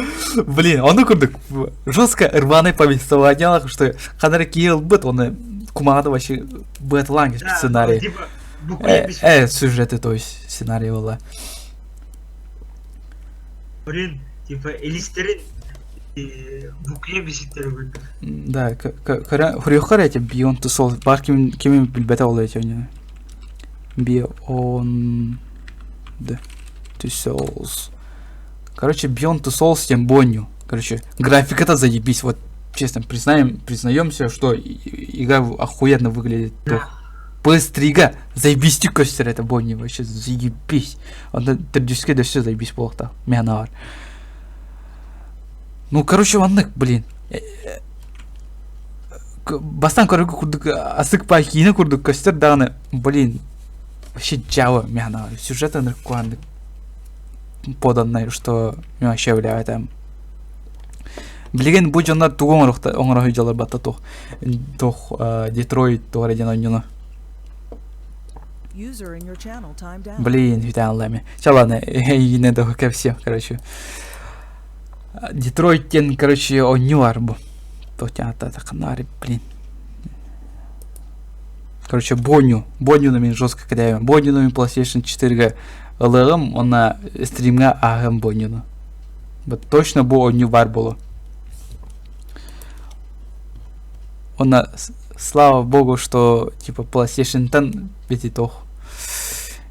S1: блин, оны көрдік. Жестко рваный повествование, что қандара кейл быт, оны кумағады вообще бытлан сценарий.
S2: Типа, буквально
S1: Сюжеты, то есть сценарий была.
S2: Блин, типа, элистерин букле беситтері көрді.
S1: Да, хұрияқар әте Beyond the Souls, бар кемін білбәті ол әте өне. Beyond the Souls. Короче, Beyond the Souls тем бонью. Короче, графика-то заебись, вот честно признаемся, что игра охуенно выглядит.
S2: Да.
S1: PS3-га заебись көстер это бонью, вообще заебись. Он тридюске да все заебись болықта, мені бар. Ну, короче, ваннык, блин. Бастан көрігі күрдік, асықпай кейіні күрдік көстер дағыны, блин, вообще жауы мені бар. Сюжет анық қуандық поданный, что мен вообще бля это. Білген бұл жондар туғын оңырағы жалар бата тоқ Детройт тоғыр еден ойнуны.
S4: User in your channel timed out.
S1: Блин, витан лами. Ча ладно, не доху ко всем, короче. Детройттен, короче, ойну бар бұл. Тоқтен қанари, блин. Короче, Боню на мен жестко кадаем. Боню на мен PlayStation 4-га ылығым, она стримға ағым Бонюны. Точно бұл ойну бар болу. Она, слава богу, что типа PlayStation 10 бети тох.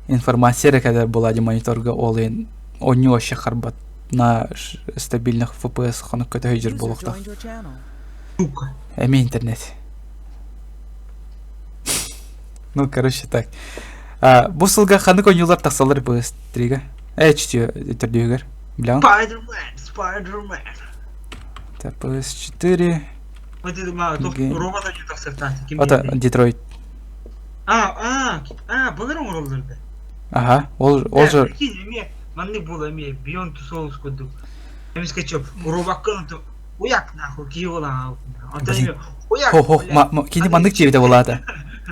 S1: Информация, когда была де мониторга олын, ойну вообще харбат на стабильных FPS хана какой-то хейджер был.
S4: User joined your channel.
S2: Сука.
S1: Эми интернет. Ну, короче, так. Бұл сылға қаны көңілер тақсалар PS3-га. Чүте түрдегер. Біляң?
S2: Spider-Man.
S1: Так, PS4.
S2: Вот это робота не так сертати.
S1: Это Детройт.
S2: Бұлар оңырылдырды.
S1: Ага, ол же...
S2: Прикинь, манны бұл әме, Beyond the Souls көдді. Әме скачып, робаққын ұтып, уяк нахуй, кей олаң алып.
S1: Хо-хо, кейді мандық жебеті болады.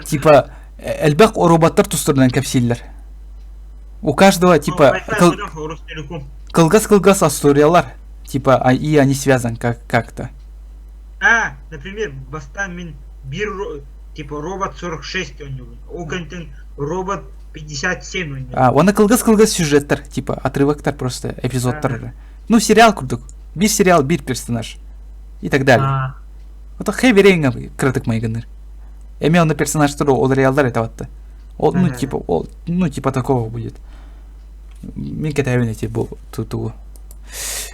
S1: Типа, әлбәқ о роботтар тұстырынан кәпсейлер. У каждого, типа, кылгас асториялар. Типа, и они связаны как-то.
S2: Например, бастан мен бір, типа, робот 46 ойнуын. Оғантын робот 57 ойнуын.
S1: Оны кылгас сюжеттер, типа, отрывактар просто, эпизодтар. Ну, сериал күрдік. Bir сериал, bir персонаж. И так далее. Вот хэви рейнга кратык майганыр. Эми он персонажтар ол реалдар это ватты. Ну, типа такого будет. Мен кетайвен эти бұл туту.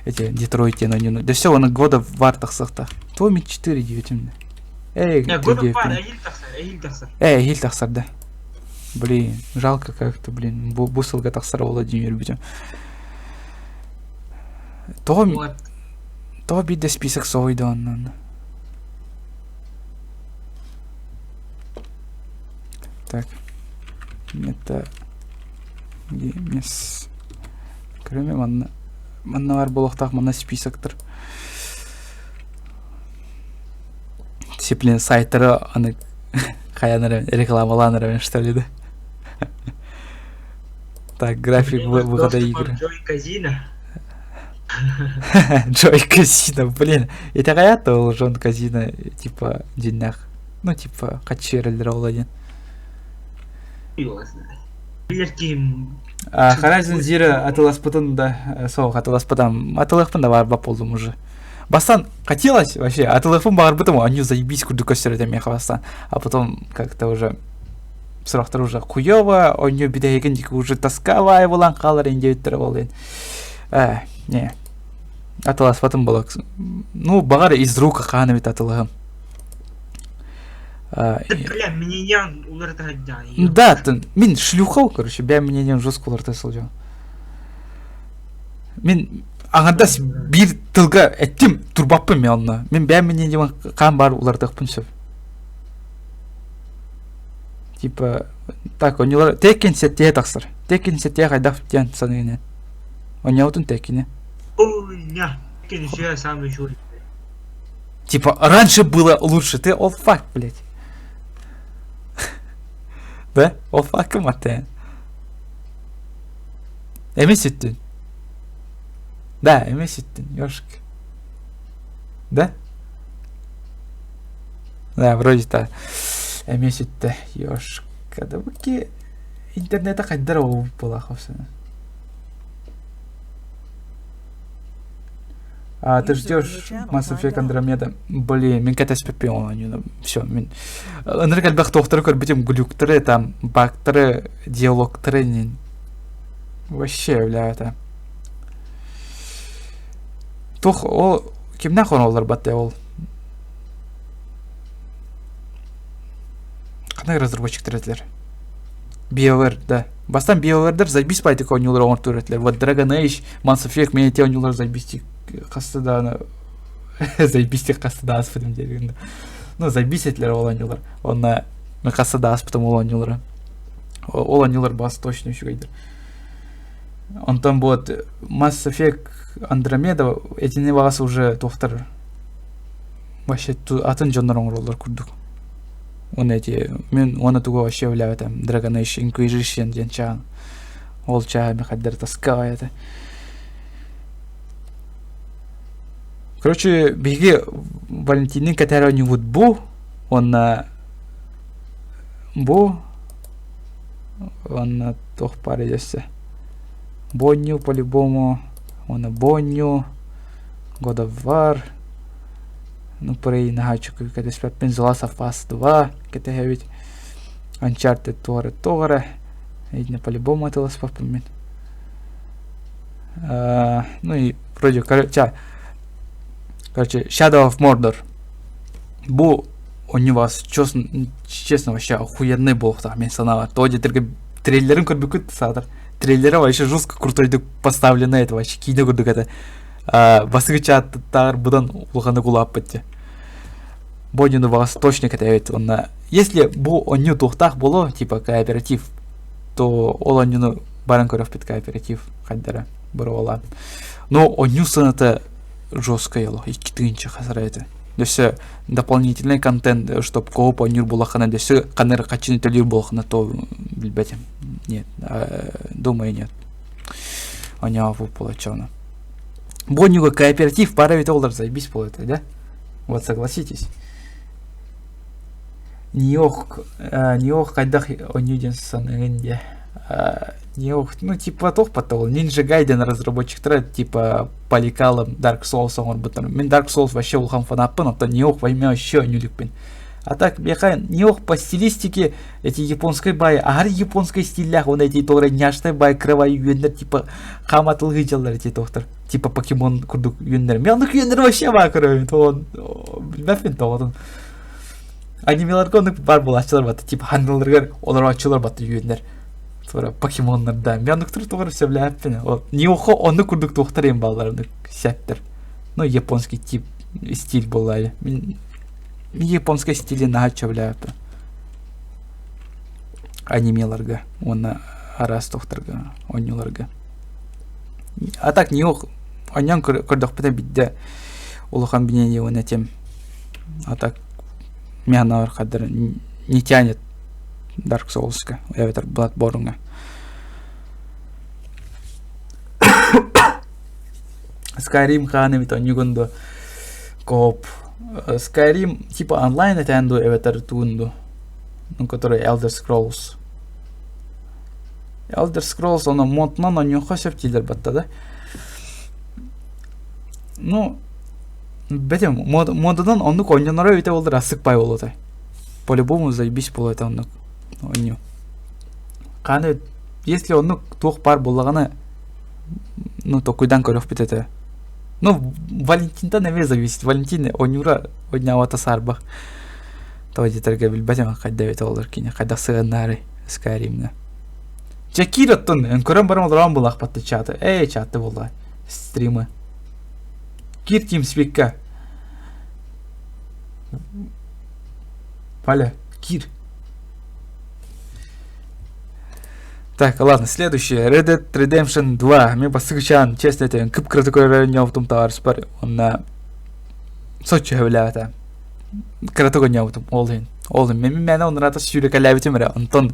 S1: Эти Детройте, но да все, он года в вартах сахта. Томи 4 9.
S2: Года пар, әйіл тақсар.
S1: Әйіл тақсар, да. Блин, жалко как-то, блин. Бусылға тақсар Владимир бітім. То бит да список совойды оннан. Так. Это емес. Кроме манна бар болықтақ, манна списоктыр. Сеплен сайттары аны қаянырын, рекламаланырын, что ли, да? Так, график выхода игры.
S2: Джой Казино.
S1: Джой Казино, блин. Это қаятты ол Джон Казино, типа, деннақ. Ну, типа, қатшерілдер ол один. Horizon Zero атыласпытын да, соғық атыласпытам. Атылықпын да бар бап болдым уже. Бастан хотелось вообще, атылықпын бағар бітім, они заебись күрді көстер етем меха бастан. А потом как-то уже сұрақтар уже құйова, оны бидайген декі уже таскавай болан қалар ендеуттері болден. Не, атыласпытым болық. Ну, бағар из рука қаны бет атылығым.
S2: Бля, менен уларды ғаддан.
S1: Да, мен шлюхау, короче, бә менен жестко уларды сылжау. Мен ағандас бір тылға әттім тұрбаппын мен онына. Мен бә менен қан бар уларды қпын сөп. Типа, так, онылар текен сәттеге тақсыр. Текен сәттеге қайдақ тен санығынен. Оня отын текене.
S2: Ой, ня, текен еще самый жой.
S1: Типа, раньше было лучше, ты all fuck, блядь. Да? Ол факым аты. Эмес үттүн. Да, эмес үттүн. Ёшк. Да? Да, вроде так. Эмес үтті. Ёшк. Да бұки интернетті қайдар оғып бола қосын. Ты ждешь Mass Effect Andromeda? Блин, мен кәтәс пеппен все, мен ыныр кәлбәк тоқтыры көрбетем глюктыры, там, бактыры, диалогтыры, нен. Вообще, бля, это. Тох, ол, кемнен хон олар батты, ол? Қандай разработчиктер етілер? BioWare, да. Бастан BioWare'дер забиспайды ойнулар оңыр төретлер. Вот Dragon Age, Mass Effect, мен те ойнулар забистик қастыда, забистик қастыда аспыдым дегенде. Ну, забисетлер ол ойнулар. Онна, мен қастыда аспыдым ол ойнулар. Ол ойнулар басы точно еще гайдер. Онтан вот Mass Effect Andromeda, этіне бағасы уже тоқтыр. Вообще, атын жондар оңыр олар күрдік. Мен оны туға вообще ойлап етем. Dragon Age Inquisition ден чаған. Ол чаға мен қаддар таскава еті. Короче, беге Валентиннің кәтәрі не вот бұ, онна тоқ бар едесі. Бонню по-любому, онна Бонню, God of War, ну, порей нагачу, когда спят Пензелас of Us 2, когда я ведь Uncharted Торы, видно, по-любому это вас попомнит. Ну и вроде, короче, Shadow of Mordor. Бу у него честно вообще охуенный бог там, мен санала. Тоди только трейлерын көрбекөт садыр. Трейлері вообще жестко крутой деп поставлено это вообще кейде көрдік это. Басыгыча аттар бұдан ұлғаны құлап бітті. Бонюны бағасы точно кәтәвет. Если бұл оню тоқтақ болу, типа кооператив, то ол онюны баран көріп бет кооператив қаддары бұры ола. Но оню сыныты жестко елу, 2-тігінші қасыра еті. Десе дополнительный контент, чтоб коп онюр болақына, десе қаныры қачыны төлер болақына, то білбәтем. Нет, думаю, нет. Оня аву получауна. Бонюга кооператив пара ведь олар заебись полэто, да? Вот согласитесь. Ниох кайдах онюден санэнде. Ниох, ну типа тох потол. Ninja Gaiden разработчик тред, типа поликалом Dark Souls он бутан. Мен Dark Souls вообще улхам фанаппен, а то Ниох возьмя еще онюликпен. А так, бехай, Ниох по стилистике эти японской бай, агар японской стилях, он эти тогда няштай бай, кровай юндер, типа хаматылгы жалдар эти тоқтар. Типа покемон курдук юндер. Мелдық юндер вообще бакыры, то он, бәфін то он. Анимеларга оны бар бұл ачылар баты, типа хандылыргар, олар ачылар баты юндер. Sonra покемонларда. Мелдықтыр тоғыр все бляппен. Ниохо оны курдук тоқтар ем балларымды сәттір. Ну, японский тип, стиль болай. Японской стиле нағача бляппен. Анимеларга, оны арас тоқтырға, онюларга. А так Ниох, онян көрдіқ бітен бітті улыхан бінен еуіне тем. А так меғанавар қадыр не тянет Dark Souls'ка, эветер Bloodborne'га. Skyrim ханы бит онюгунду коп. Skyrim типа онлайн этенду эветер тунду, ну который Elder Scrolls. Elder Scrolls оны моднан онюха септилер батта да. Ну бетем моддан онук онюнара өте болдыр асыкпай болутай. По-любому заебись болу это онук оню. Каны если онук тух пар боллаганы, ну то куйдан көрөп битете. Ну Валентинтан эме зависит. Валентин онюра однявата сарбах. Тоди терге билбетем кайда бете болдыр кине, кайда сыгыннары Skyrim'не. Чакираттын, көрөм барам оларам булак батты чаты. Чаты болду. Стримы. Кир TeamSpeak'ка. Паля, Кир. Так, ладно, следующее. Red Dead Redemption 2. Мен басыгычан, честно, это кып-кыры такой районе в том товарищ паре. Он на Сочи является. Кратого не в том, олден. Oğlum мен онрата сүйрек әләбетім әрі. Онтон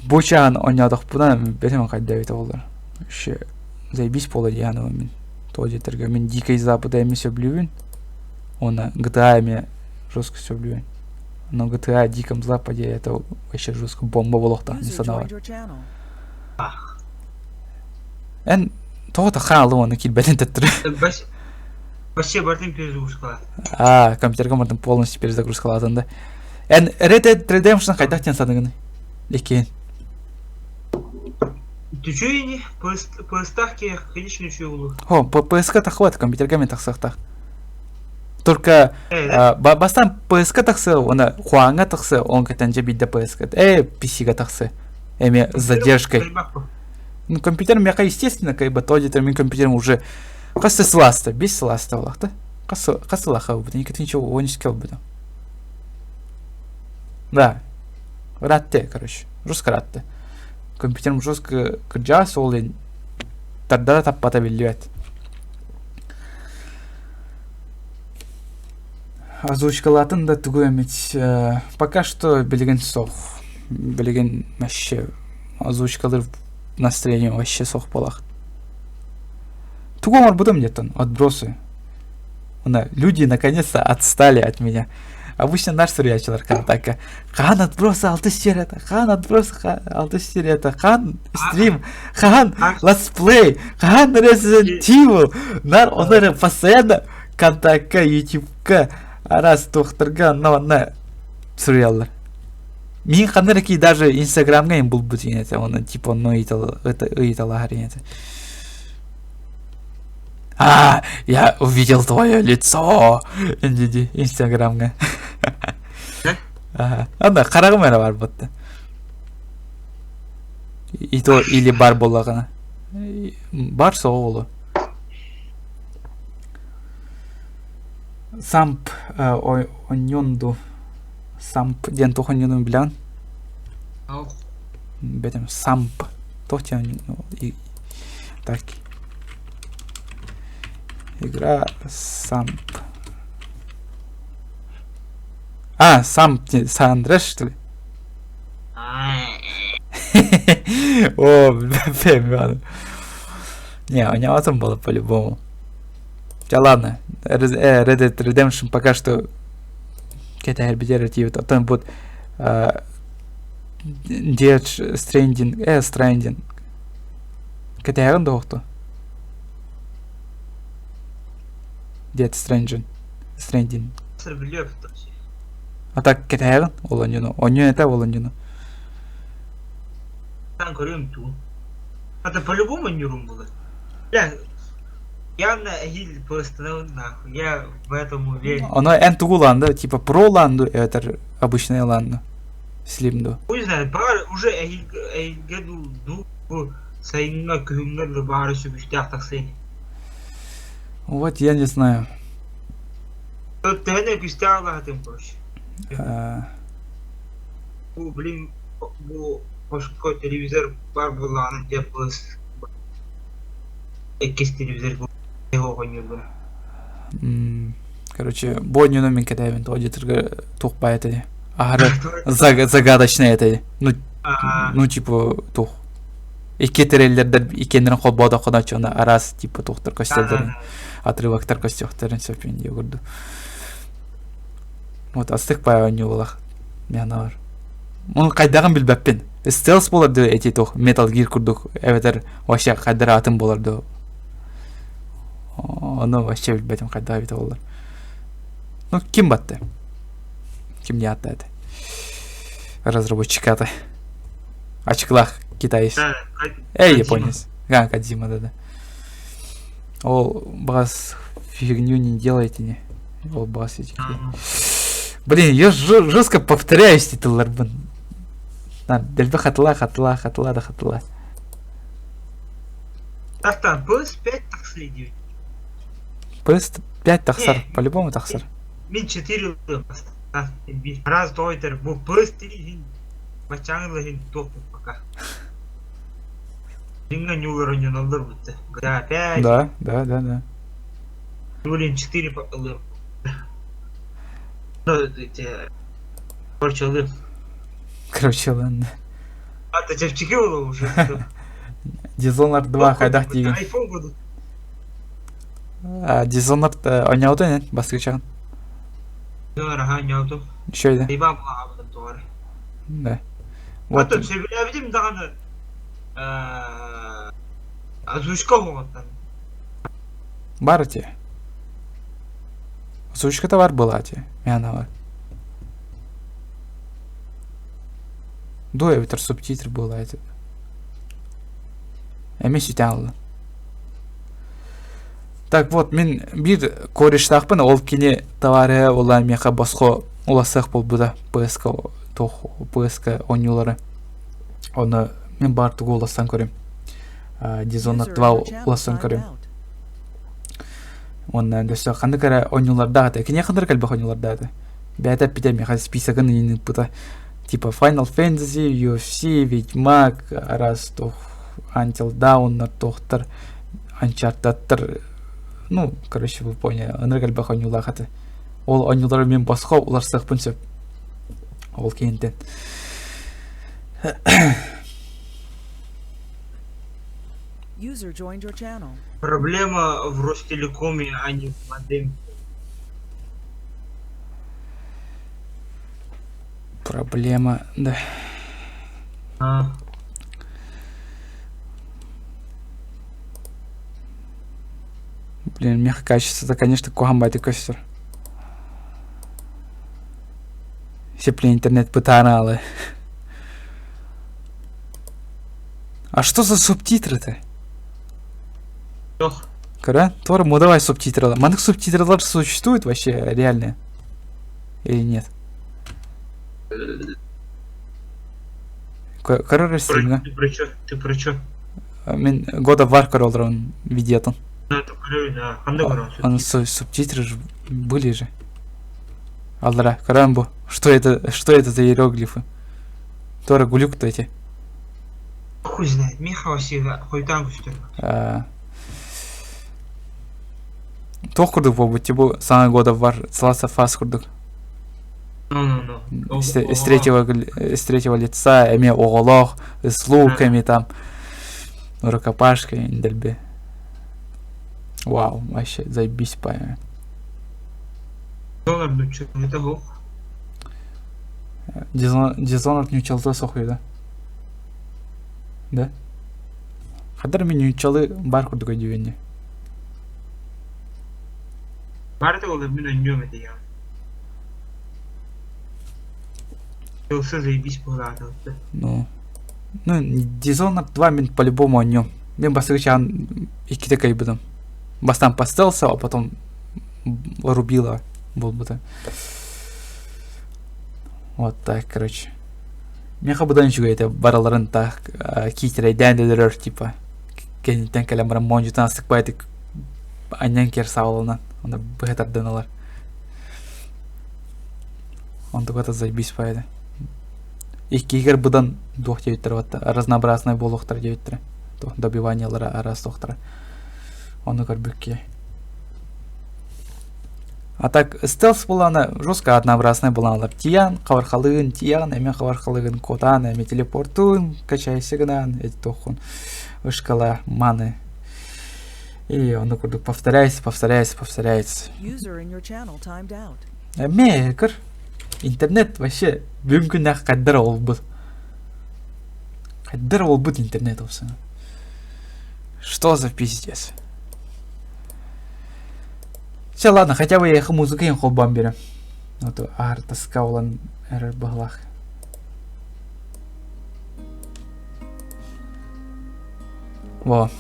S1: bu çağın oynadık buna benim kayda evet olur. Şu zaybis болады yani мен тоджетерге мен Дикий Запад эми сөйлөбүн. Она GTA эми жестко сөйлөбүн. Но GTA Диком Западе это вообще жестко бомба болокта не
S4: User
S1: санабар.
S4: joined your channel.
S1: Эн тоғыта хаалы оны килбеден теттір.
S2: Вообще бартын перезагрузка.
S1: Компьютерге мұрдың полностью перезагрузкалатында. Эн Red Dead Redemption қайдақ тен садыңын? Лекен.
S2: Ты чё и не? По ставке конечно чё было.
S1: О, по PSK тахват компьютерге мен тақсақтақ. Только бастан PSK тақсы, оны хуаңа тақсы, он кәтенже бидді PSK. PC-ға тақсы. Эми с задержкой. Ну, компьютер мяка, естественно, как бы тоджетер мен компьютером уже қасы сласта, без сласта олақты. Қасы лаха бұды, никак ничего он не скел бұды. Да. Ратте, короче. Жестко ратте. Компьютером жестко кырджа солын тардара таппата билбет. Озвучкалатын да тугу эмет. Пока что билген соқ. Билген вообще озвучкалар настроение вообще соқ болақ. Тугу мар будем где-то отбросы. Люди наконец-то отстали от меня. Обычно наш сурьячылар так. Хан отбросы 6 серията, хан отбросы 6 серията, хан стрим, хан летсплей, хан Resident Evil. Онары постоянно контактка, ютубка, арас тоқтырға, на сурьялар. Мен қанырки даже инстаграмға им бұл бұтын, оны типа ыйталар. Я увидел твое лицо. Инстаграмға. Анда қарағым әрі бар бұтты. И то или бар болағына. Бар соғылы. Самп оньонду. Самп ден тоқоньону білән. Бәдім самп. Тоқте оньону. Так. Игра самп. Самп Сан Андреас, что ли? О, блин. Не, у него там было по-любому. Да ладно. Red Dead Redemption пока что какая-то арбитратива. Потом будет Death Stranding. Какая-то ерунда охто. Death Stranding. А так кетайгын ол оньюну. Оньюн это ол оньюну.
S2: Там көрем ту. Это по-любому оньюрум было. Явно Агиль просто нахуй. Я в этом уверен.
S1: Оно эн тугуланды, типа про ланду, это обычная ланду. Слимду.
S2: Не знаю, уже Агиль гаду сайынга күнгөр бары сүбүштак таксый.
S1: Вот я не знаю.
S2: Тәне күстәгә хатым проще. Блин, башка телевизор бар булган дип biz экис телевизор булган.
S1: Короче, бонюну мен кетебин аудиторга тукпай этеди. Ахыры загадочный этеди. Ну типа тух. Эки трейлердер экендерин колбоодо коночуна арас типа тухтар көстөлдөрүн отрывактар көстөктөрүн сөпүн деп көрдү. Вот астыкпай ойнуулак. Мен бар. Муну кайдагын билбеппин. Стелс болорду эти тух Metal Gear курдук. Эветер вообще кайдара атын болорду. Оно вообще билбетим кайдага бит болор. Ну ким батты? Ким не аттады? Разработчик аты. Ачыклах китаец. Японец. Кодзима, да. Ол бас фигню не делайте, не. Ол бас эти. Блин, я жестко повторяюсь титулар, блин. Дельба хатла.
S2: Так, PS5 таксыр идет.
S1: PS5 таксар, по-любому таксар.
S2: Мен 4 раз тойтер, бу PS3 бачаңылы топ пока. Динга нюлары налдар бутты. GTA 5.
S1: Да.
S2: Блин, 4 поколы. Ну, эти... Корчалы.
S1: Короче, ладно.
S2: А, ты чепчики было уже?
S1: Dishonored 2 қайдақ деген.
S2: Айфон году.
S1: Dishonored ойнауды не? Басқа чағын.
S2: Ага, не ауту.
S1: Еще да.
S2: Ибам қағабыдым тоғары.
S1: Да. Вот.
S2: Вот, сөйләбедім дағаны... Озвучка болғандан.
S1: Бар те. Озвучка-то бар была те. Мяна бар. Дуя бітір субтитр была эти. Емес үтен алды. Так вот, мен бір кореш тақпын, ол кене товары ола меха басқа оласық бол бұда PSK ойнулары. Оны мен бартығы оластан көрем. Dishonored 2 оластан көрем. Оны дөсі қанды кәрі ойнулардағыды. Кене қандар кәлбі ойнулардағыды. Бәйтәп бітер меха списагын енің бұда. Типа Final Fantasy, UFC, Ведьмак, раз тох Until Dawn, тохтар, Uncharted, ну, короче, вы поняли, анрегал бах ойнулар хаты. Ол ойнулар мен басқа олар сықпын сөп. Ол кейінтен.
S4: User joined your channel.
S2: Проблема в Ростелекоме, а не в модеме.
S1: Проблема, да. Блин, меха качество-то, конечно, кухамбайты костер. Все блин, интернет пытаралы. А что за субтитры-то?
S2: Ох,
S1: Кара? Тора, ну давай субтитры. Манок субтитры существуют вообще реальные? Или нет? Короче, стримга.
S2: ты про чё?
S1: Мен God of War королдрон видетон.
S2: Ну, это клёвый, да. Қандай көріп
S1: Он субтитры же были же. Аллара, карамбо. Что это за иероглифы? Тора гулюк-то эти.
S2: Хуй знает, Миха всегда хуйтан күшті.
S1: Тох курдук болбу, тибу саңа God of War Last of Us курдук.
S2: Ну.
S1: С третьего лица, эме оголох, с луками там, рукопашкой, индельбе. Вау, вообще, заебись, память.
S2: Доллар, что это был?
S1: Dishonored нючалды сохуй, да? Да? Хадар мен нючалы бар курдук өйдүгенде.
S2: Барды олар мен ойнем это я. Все заебись болады.
S1: Ну, Dishonored 2 мен по-любому ойнем. Мен басқа чағын иккіде кайбыдым. Бастан постелса, а потом рубила был бы. Вот так, короче. Меха будан еще это бараларын так китерей дәндедерер типа. Кенитен калямрам монжутан сыкпайды аннан кер сауылынан. Онда быхатардан алар. Онда көта заебись пайда. Иккигер будан дух деуттер ватта. Разнообразный болуқтар деуттер. Добиваниялары арас тоқтар. Оны көрбүкке. А так, стелс буланы жестко однообразный буланалар. Тиян, кавархалыгын, тиян, эме кавархалыгын котан, эме телепортуын, качайсыгынан, эти тохун, вышкала, маны. И оны көрдік, повторяйся.
S4: User in your channel timed out.
S1: Эме, көр, интернет вообще бүмкүннәк каддар олбут. Каддар олбут интернет олсын. Что за пиздец? Все, ладно, хотя бы я их музыку им холбам берем. Вот арта скаулан эрер баглах. Во.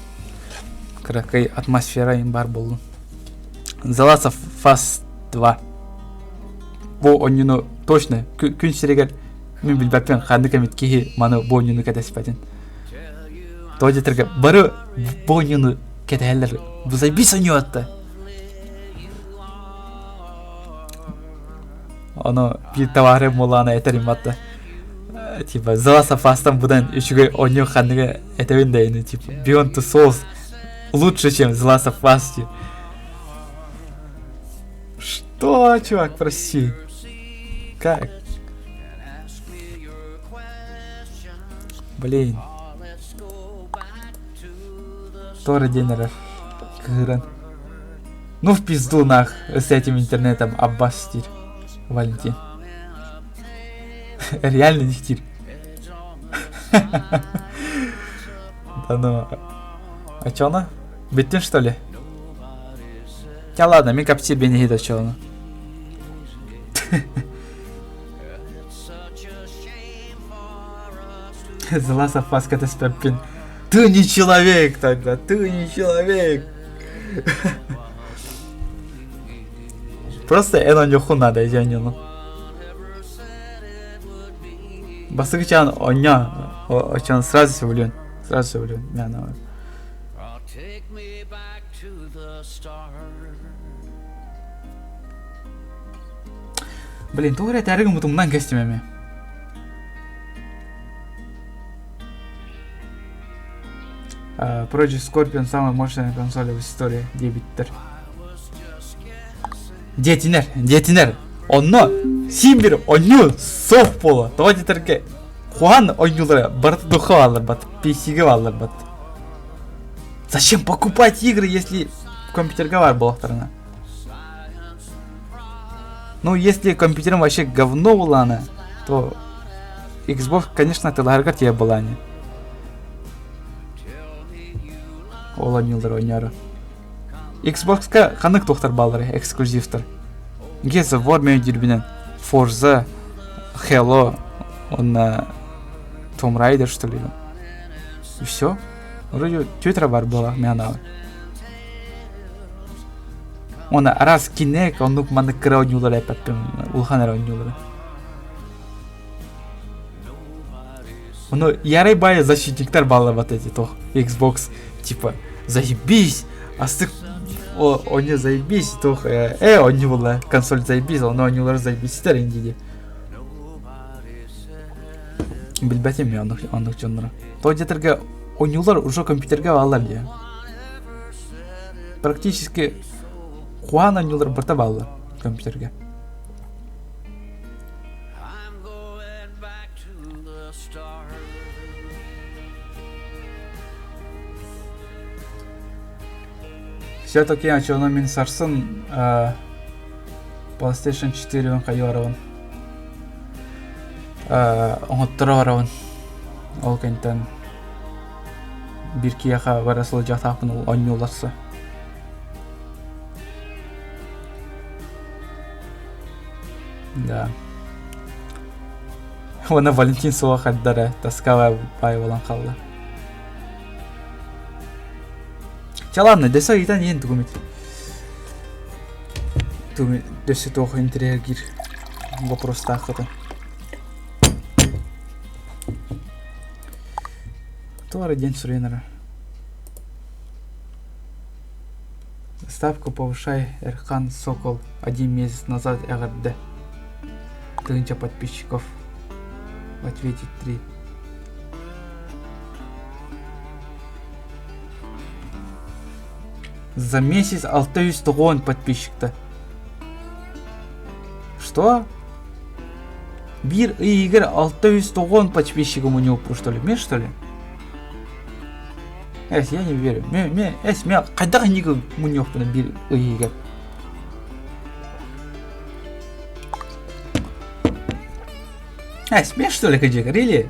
S1: Какая атмосфера им бар был. The Last of Us 2. Бо онюну точно күн сирегер мен билбеппен ханды камит кихи маны бо онюну кадеспадин. Тоджетерге бары бо онюну кадаллар. Бу заебись онюатта. Оно bir tavare molana eterim hatta. Типа The Last of Us'tan будан üçüge оню ханныга этевин дейни типа Beyond Two Souls лучше, чем The Last of Us. Что, чувак, прости? Как? Блин. Тора Денера. Кыран. Ну в пизду нах с этим интернетом Аббас стиль. Валентин. Реально не стиль. Да ну. А чё она? Биттин что ли? Ja ладно, мен каптир бені хида чё она. Зласа фаска ты спеппин. Ты не человек тогда, ты не человек. Просто эно нюху надо, извини. Басыкчан оня, очан сразу все влюн, меня на. Блин, тугра это аргум тум нан костюмами. Project Scorpion самая мощная консоль в истории, 9-тер. Детинер. Онно Симбир оню соқ болу. Тоғадетерге Хуан ойнулары барды духа алыр бат, PC-ге алыр бат. Зачем покупать игры, если компьютерга бар болақтарына? Ну, если компьютером вообще говно уланы, то Xbox, конечно, тыларга тебе была не. Ола милдер ойняры. Xbox-ка қанық тоқтар балары, эксклюзивтер. Гезі Warmare дербінен Forza, Halo, он Tomb Raider, что ли. И все. Вроде Twitter бар была, мянава. Он раз кинек, он нук маны кыра ойнулары әпәппен, улханар ойнулары. Ну, ярай бай защитниктер баллы вот эти, то Xbox, типа, заебись, а стык, о не заебись, то он не была, консоль заебись, но они уже заебись, старый индиди. Билбәтем я анық жонлары. То детерге ойнулар уже компьютерге алар де. Практически Хуан ойнулар біртіп алды компьютерге. Все-таки ачоно мен сарсын PlayStation 4 қайуарауын. Оңыттырауын. Ол кенттен bir кияға барасылы жақтақпын ол ойнуларсы. Да. Оны Валентин суға қаддары таскава бай болан қалды. Ладно, десо итан ен тугумит. Тугумит десе тохо интерьергир. Вопрос тахата. Товары день суренера. Ставку повышай Эрхан Сокол 1 месяц назад эгерде. 1000 подписчиков. В ответе 3. За месяц 600 подписчикта. Что? Bir игр 600 подписчиков у него, что ли? Мен, что ли? Я не верю. Мен қайдағы неге у него bir игр? Мен, что ли, кәжек?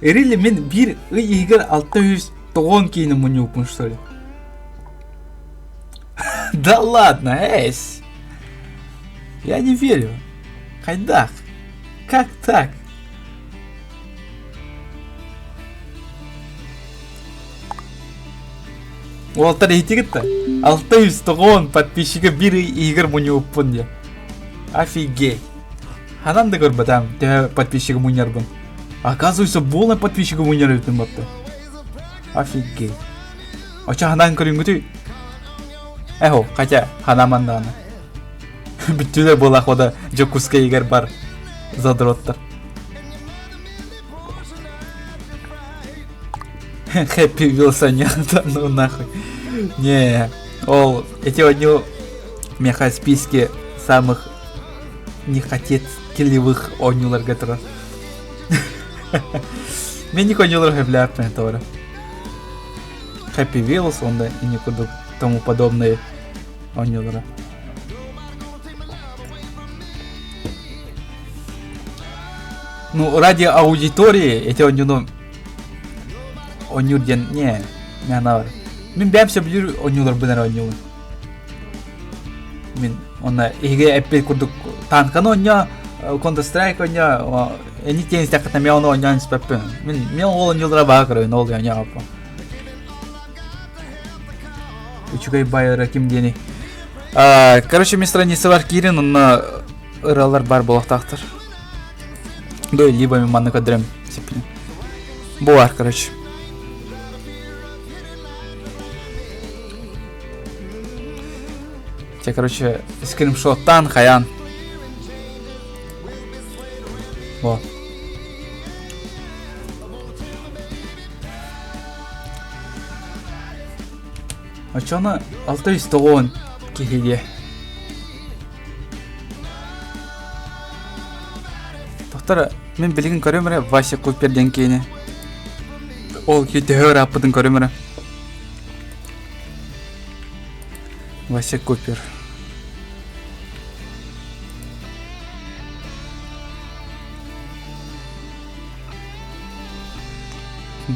S1: Really мен bir игр 600 кейінім у него, что ли? Да ладно, эсь! Я не верю. Хайдах. Как так? Олтар етігітті. 600 подписчика бір игр мұны ұппын де. Офигеть. Ханамды көрбі там, те подписчика мұнербін. Оказывается, болна подписчика мұнер өтін бапты. Офигеть. Оча ханан көрін күті. Эхо, хотя ханаманданы. Бүттілер бұл ақода жокуска егер бар задроттар. Хэппи Вилсоня, да ну нахуй. Не, эти у него меха списки самых не хотеть килливых ойнуларга турар. Мен ник ойнуларга билепмин туура. Happy Wheels, онда и никуда тому подобные ойнулары. Ну, ради аудитории эти ойнулы ойнулден не анар. Мен бәмсе билер ойнулар бинар ойнулы. Мен онда иге эппе курдук танканы ойна, Counter Strike ойна, эни тен стакта мен оны ойнан спеппен. Мен ол ойнулара багыр ойна ол ойна апа. Учугай байра ким дени. Короче, мен страница бар кирин, онна ыралар бар болактактыр. Да, либо мен манны кадрем сеплен. Буар, короче. Те, короче, скриншоттан хаян. Во. А чё она 610 кихиге? Тоқтар, мен білген көрімірі Вася Куперден кейіне. Ол кейті хөр аппыдың көрімірі. Вася Купер.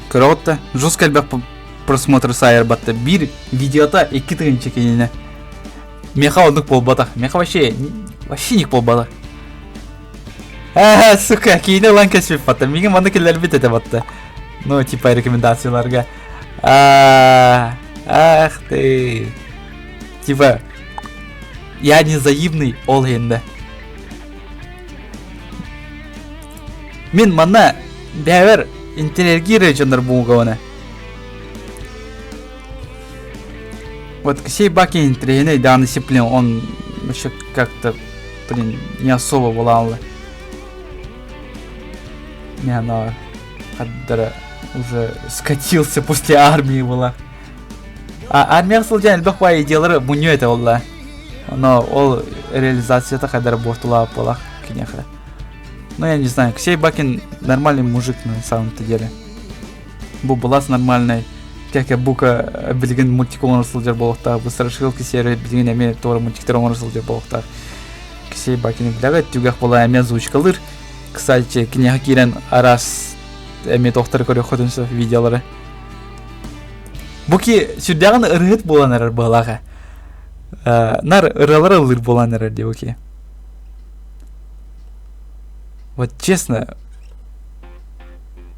S1: Круто. Жестко әлбәк просмотр сайыр батты. Bir видеота 2 тыгын чекеніне. Меха одық бол батақ. Меха вообще ник бол батақ. Сука, кейіне лан кәсіп батты. Меген маны келер бит әті батты. Ну, типа рекомендацияларға. Ах ты. Типа, я не заибный ол енді. Мен мана бәвер интерьергиры жандар бұлғауына. Вот сей баки интерьерный данный дисциплин, он еще как-то, блин, не особо волал. Не, она уже скатился после армии была. А армия случайно бахвай делали муню это волла. Но ол реализация это когда работала полах кинеха. Ну я не знаю, Ксей Бакин нормальный мужик на самом-то деле. Бубалас нормальный. Как я бука билген мультикон рассылдер болуктар, быстрашыл кисері билген эме тора мультиктерон рассылдер болуктар. Ксей Бакин билегат тюгах бола эме озвучкалыр. Кстати, кинеха кирен арас эме тоқтар көрі ходынсы видеолары. Буки сүрдягын ырыгыт боланарар балаға. Нар ыралары ылыр боланарар де буки. Вот честно,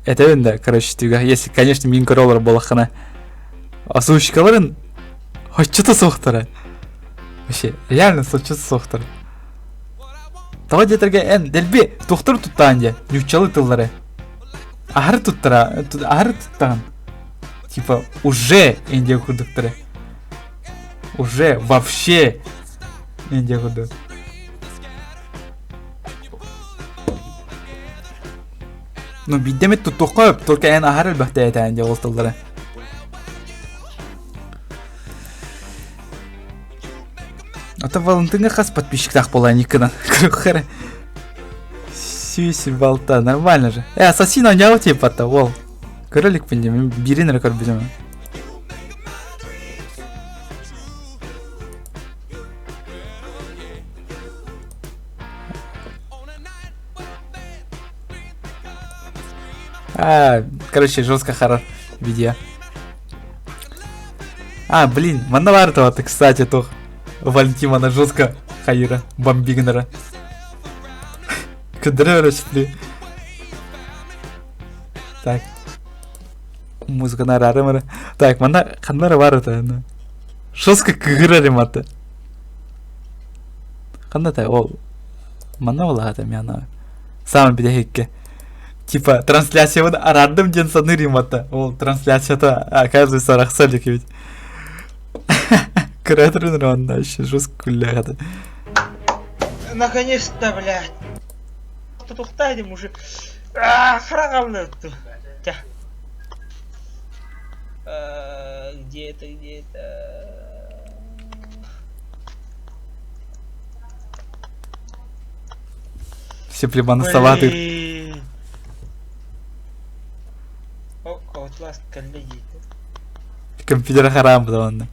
S1: это да, короче, тюга, если, конечно, мин короллар балахана. Озвучкаларын что-то сохтара. Вообще, реально что-то сохтара. Тава детерге эн дельби тухтар туттанде, нючалы тыллары. Ахыр туттара, ахыр туттан. Типа, уже индия худуктары. Уже вообще индия худу. Ну, бидемет тут тоқып, только эн ахар әлбәхтә әйтә инде ол тыллары. Ата Валентинға қас подписчиктақ бола никынан. Крухары. Сүйсі балта, нормально же. Ассасин ойнау типа-то, ол. Кролик пендем, бирин рекорд бізім. Короче, жестко хоррор видео. Блин, мановартова-то, кстати, тох. Валентимана жестко хайра, бомбигнера. Кадры расшли. Так. Музыка на рарымара. Так, мана ханнара варата. Жестко кыгыраримата. Ханната ол. Мана валата мяна. Самый бедехикке. Типа, трансляция вот арадым ден саныримата. Ол, трансляция-то, оказывается, рахсалик ведь. Креаторын ронда, еще жестко кулягата.
S2: Наконец-то, блядь. Тухтайды, мужик. Храгавны. Где это?
S1: Сеплиманы салаты.
S2: Блин. О, Outlast кәлле дейді.
S1: Компьютер харам бұдаванды.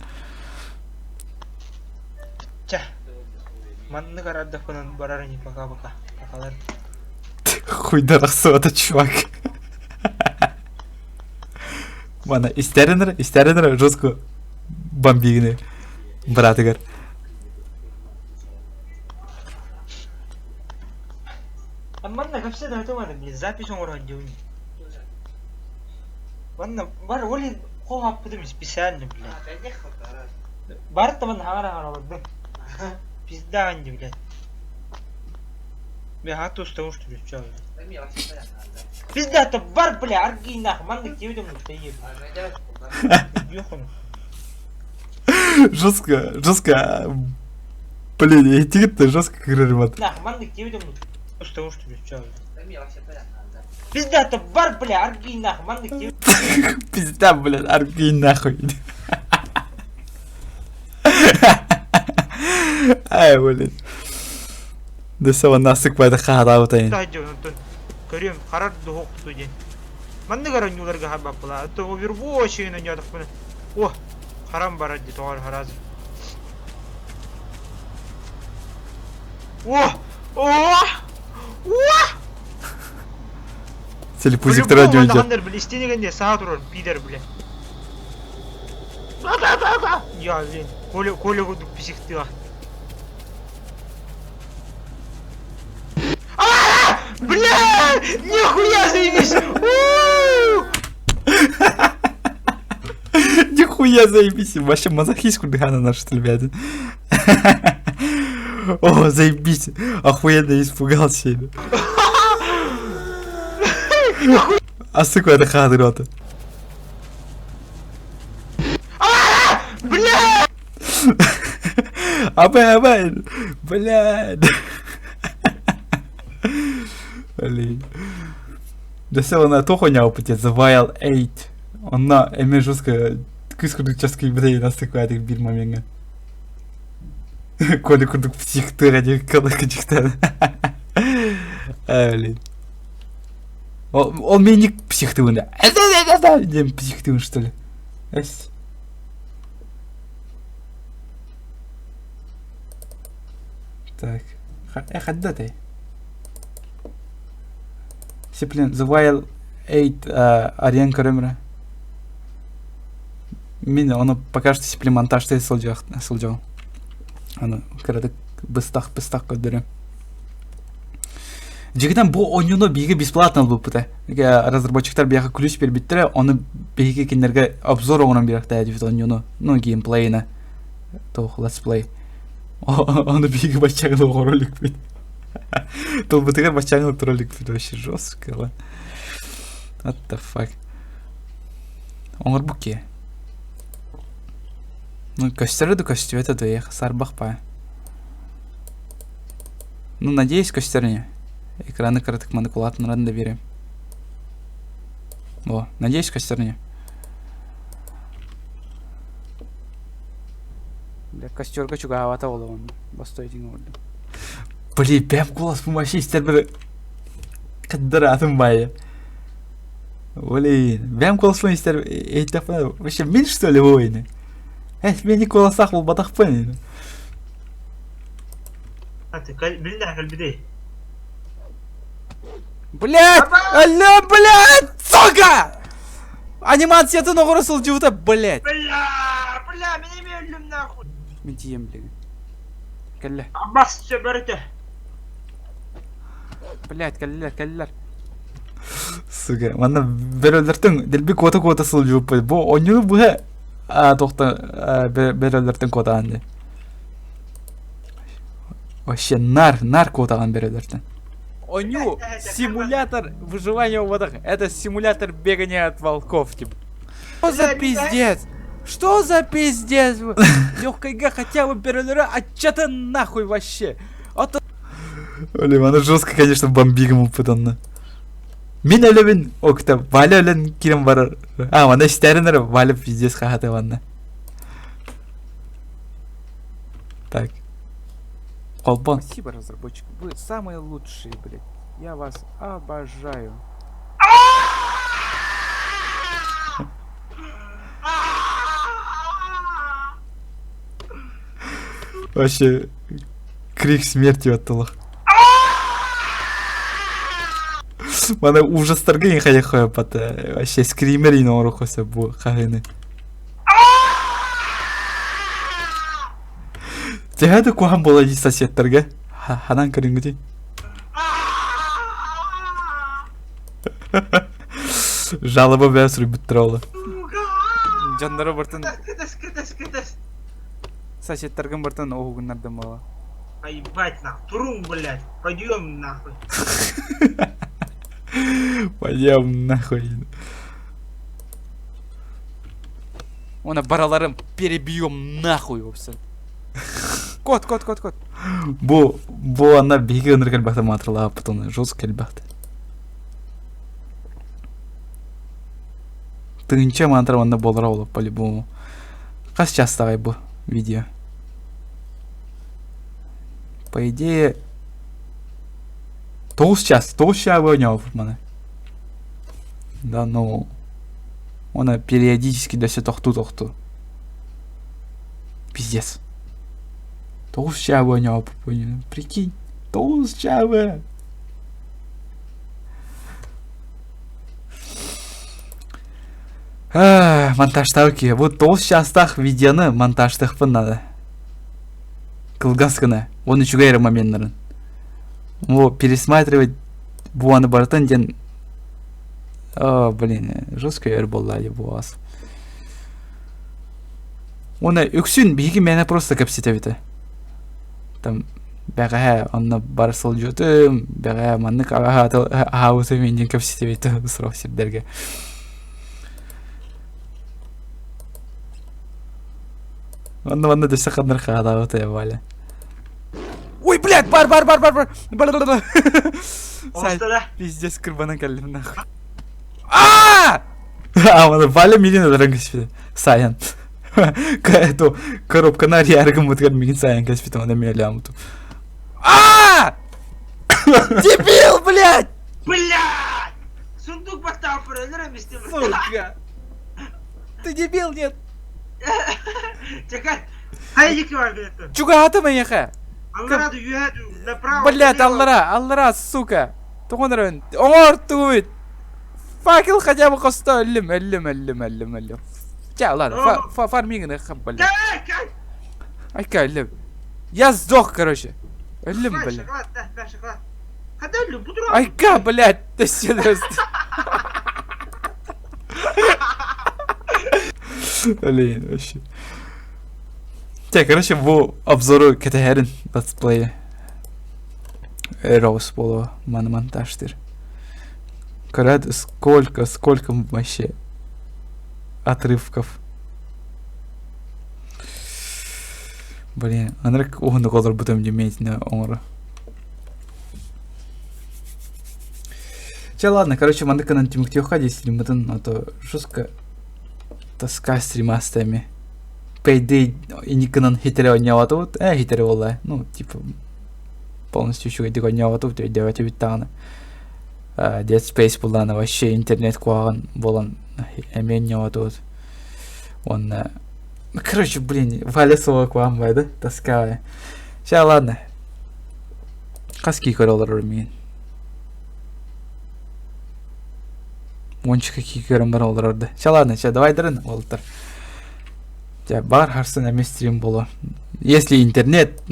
S2: Ча. Манны қарады күнін барар не пока-пока. Покалар.
S1: Хуйдар ақсывата, чувак. Мана, истерінір жестко бомбигіні. Братыгар.
S2: Манна кәпсе да атымады, блин, запись оңырған деуін. Манна, бар, олин қол аппыдым специально, блин. Барытта манна ағар-ағар оларды. Пиздаған де, блин. Мен аты ұстауын что ли, чау. Пиздата, бар, бля, аргей нахуй, манна кеудем ұста ебі. Ёхану.
S1: Жестко. Блин, я тикет-то жестко кырырмат.
S2: Нахуй, манна кеудем ұстауын что ли, чау. Пиздата, бар, бля, аргей нахуй, манна кеудем.
S1: Пизда, блин, аргей нахуй. Ай, блин. Да сава насык байда қағада аутайын.
S2: Көрем, қарарды хоқты ден. Манны қаран юларға хабап бұла. Атты овервошиын өңядық бұны. О, қарам барад де тоғар харазы.
S1: Телепузик радио идет.
S2: Қандар біл, істенегенде саға тұрар, пидер біле. Я, блин, Коля құдық писікті ға. Бля! Нихуя заебись!
S1: Нихуя заебись! Вообще мазохистку дыхана наша, что ли, блядь. О, заебись! Охуенно испугался. А сука, это хады рота.
S2: Бля!
S1: Абай! Блядь! Блин. Да села на то хуйня опытет, The Wild 8. Она эме жестко күз күрдік жасқы бідей настықы әдік бір моментға. Коли күрдік психты әдік қалықы жықтады. Блин. Он мен не психты өнді. Дем психты өн, что ли? Әс. Так. Хадда ты. Сеплин, The Wild 8 арен көрімірі. Мен оны пока что сеплин монтажты сылжау. Аны кірдік быстақ көдірі. Жегіден бұл ойыны бейгі бесплатно бұл бұты. Разработчиктар бейгі ключ бербеттірі, оны бейгі кендерге обзор оңырын беріқті әдевет ойыны. Ну, геймплейіні. Тоқ, летсплей. Оны бейгі бачағылы ролик бейді. Толбытыгар бачаңыл троллик вообще жестко. What the fuck. Оңыр бұке. Ну, костері да костю, это да ех, сарбақ па. Ну, надеюсь, костеріне. Экраны кратық манипулаторын да берем. О, надеюсь, костеріне. Бля, костерға чуға авата олы оны. Бастой дейін орды. Блин, прям голос помощи, стербер. Кадра атым бая. Блин, прям голос помощи, стербер. Это вообще мен что ли войны? Мен не голосах был батах понял.
S2: А ты, блин, да, кальбидей.
S1: Блять! Алло, блять! Сука! Анимация-то ногу расылжуыта, блять!
S2: Бля, меня өлім нахуй.
S1: Мен тием, блин. Кәлі.
S2: Аббас бәрді.
S1: Блять, кәлілер. Сука, мана бір өлдіртің, дәлбі кота сылжуып байды. Бұл ойны бұға тоқта бір өлдіртің кота анды. Вообще нар котаған бір өлдіртің. Оню симулятор выживания в водах. Это симулятор бегания от волков, типа. Что за пиздец? Что за пиздец? Легкая хотя бы перелера, а чё-то нахуй вообще. Блин, она жестко, конечно, бомбигом упытанна. Мен өлөбін окта, валя өлін керім бар. Мана істерінер валя пиздец хахаты ванна. Так. Колбон. Спасибо, разработчик. Вы самые лучшие, блядь. Я вас обожаю. Вообще, крик смерти оттылық. Мана ужастарға ең қаяқ қойып баты. Вообще, скример ең оңыры қойса бұл қағыны. Тегады қоған болады соседтерге. Ханан көрінгіде. Жалобы бәрі сүріп біттір олы. Жандары бұртын
S2: Кытас.
S1: соседтерген бұртын оғынлардың бала.
S2: Поебать нахуй. Турун, блядь. Пойдем нахуй.
S1: Пойдем нахуй. Оны бараларым перебьем нахуй опсын. Кот. Бу ана беги ыныр кәлбақты матырла апытыны жоз кәлбақты. Тыңча мантыр ванда болыра олып по-любому. Қас частағай бұл видео? По идее 9 час ойнау мана. Да, ну она периодически да все тохту. Пиздец. 9 час ойнау, прикинь. 9 час. Монтажтауки. Вот 9 частах видеоны монтажтықпын надо. Кылгасканы. Оны чугайры моменттарын. Пересматривать буаны бартын ден. Блин, жестко ер боллады бу аз. Оны үксүн биги мені просто капситевиті. Там бәғә онны барысыл жөтім, бәғә маннык ағаусы менден капситевиті сұрау сердерге. Онны дөсі қадыр қағадауыты ебалі. Ой, блядь, бар. Пиздец, кырбана кәлім нахуй. Мана валя милин öderen кәспеді. Саян. Эту коробка на яргым өткер мигин саян кәспеді. Мана мелі амыту. Дебил, блядь!
S2: Блядь! Сундук поставил проверим, если...
S1: Сука! Ты дебил, нет?
S2: Чекай! Хайдики var где-то.
S1: Чуга атыма еха?
S2: Аллара юяду, направо.
S1: Блядь, аллара, сука. Туғындырын. Оңор туғыт. Факел хотя бы қоста әлім. Ча, ладно, фармингін еқа, блядь.
S2: Кай!
S1: Айка, әлім. Я сдох, короче. Әлім, блядь.
S2: Шоколад, да, шоколад. Когда әлім, бұдыра.
S1: Айка, блядь, ты седост. Блин, вообще. Так, короче, bu обзору кетерин летсплея. Роуз поло монтажтыр. Короче, сколько вообще отрывков. Блин, анрак оғынды қолдар бұтым демейтіні оңыры. Ладно, короче, мандыканан тиміктеуға дейсілім бұтын, а то жестко тоска стримастами. Payday иниканан хитере ойняваты вот, хитере олай, ну, типа, полностью еще где ойняваты вот, девать обитаны. Dead Space буланы, вообще интернет куаган болан, ойняваты вот. Он, короче, блин, валя сова куаган бай, да, тоскавая. Сейчас, ладно. Қаски көролар мен. Мончика кикерім бар олар орды. Сейчас, ладно, сейчас, давай дырын, олтар. Бар харсын әме стрим болу. Если интернет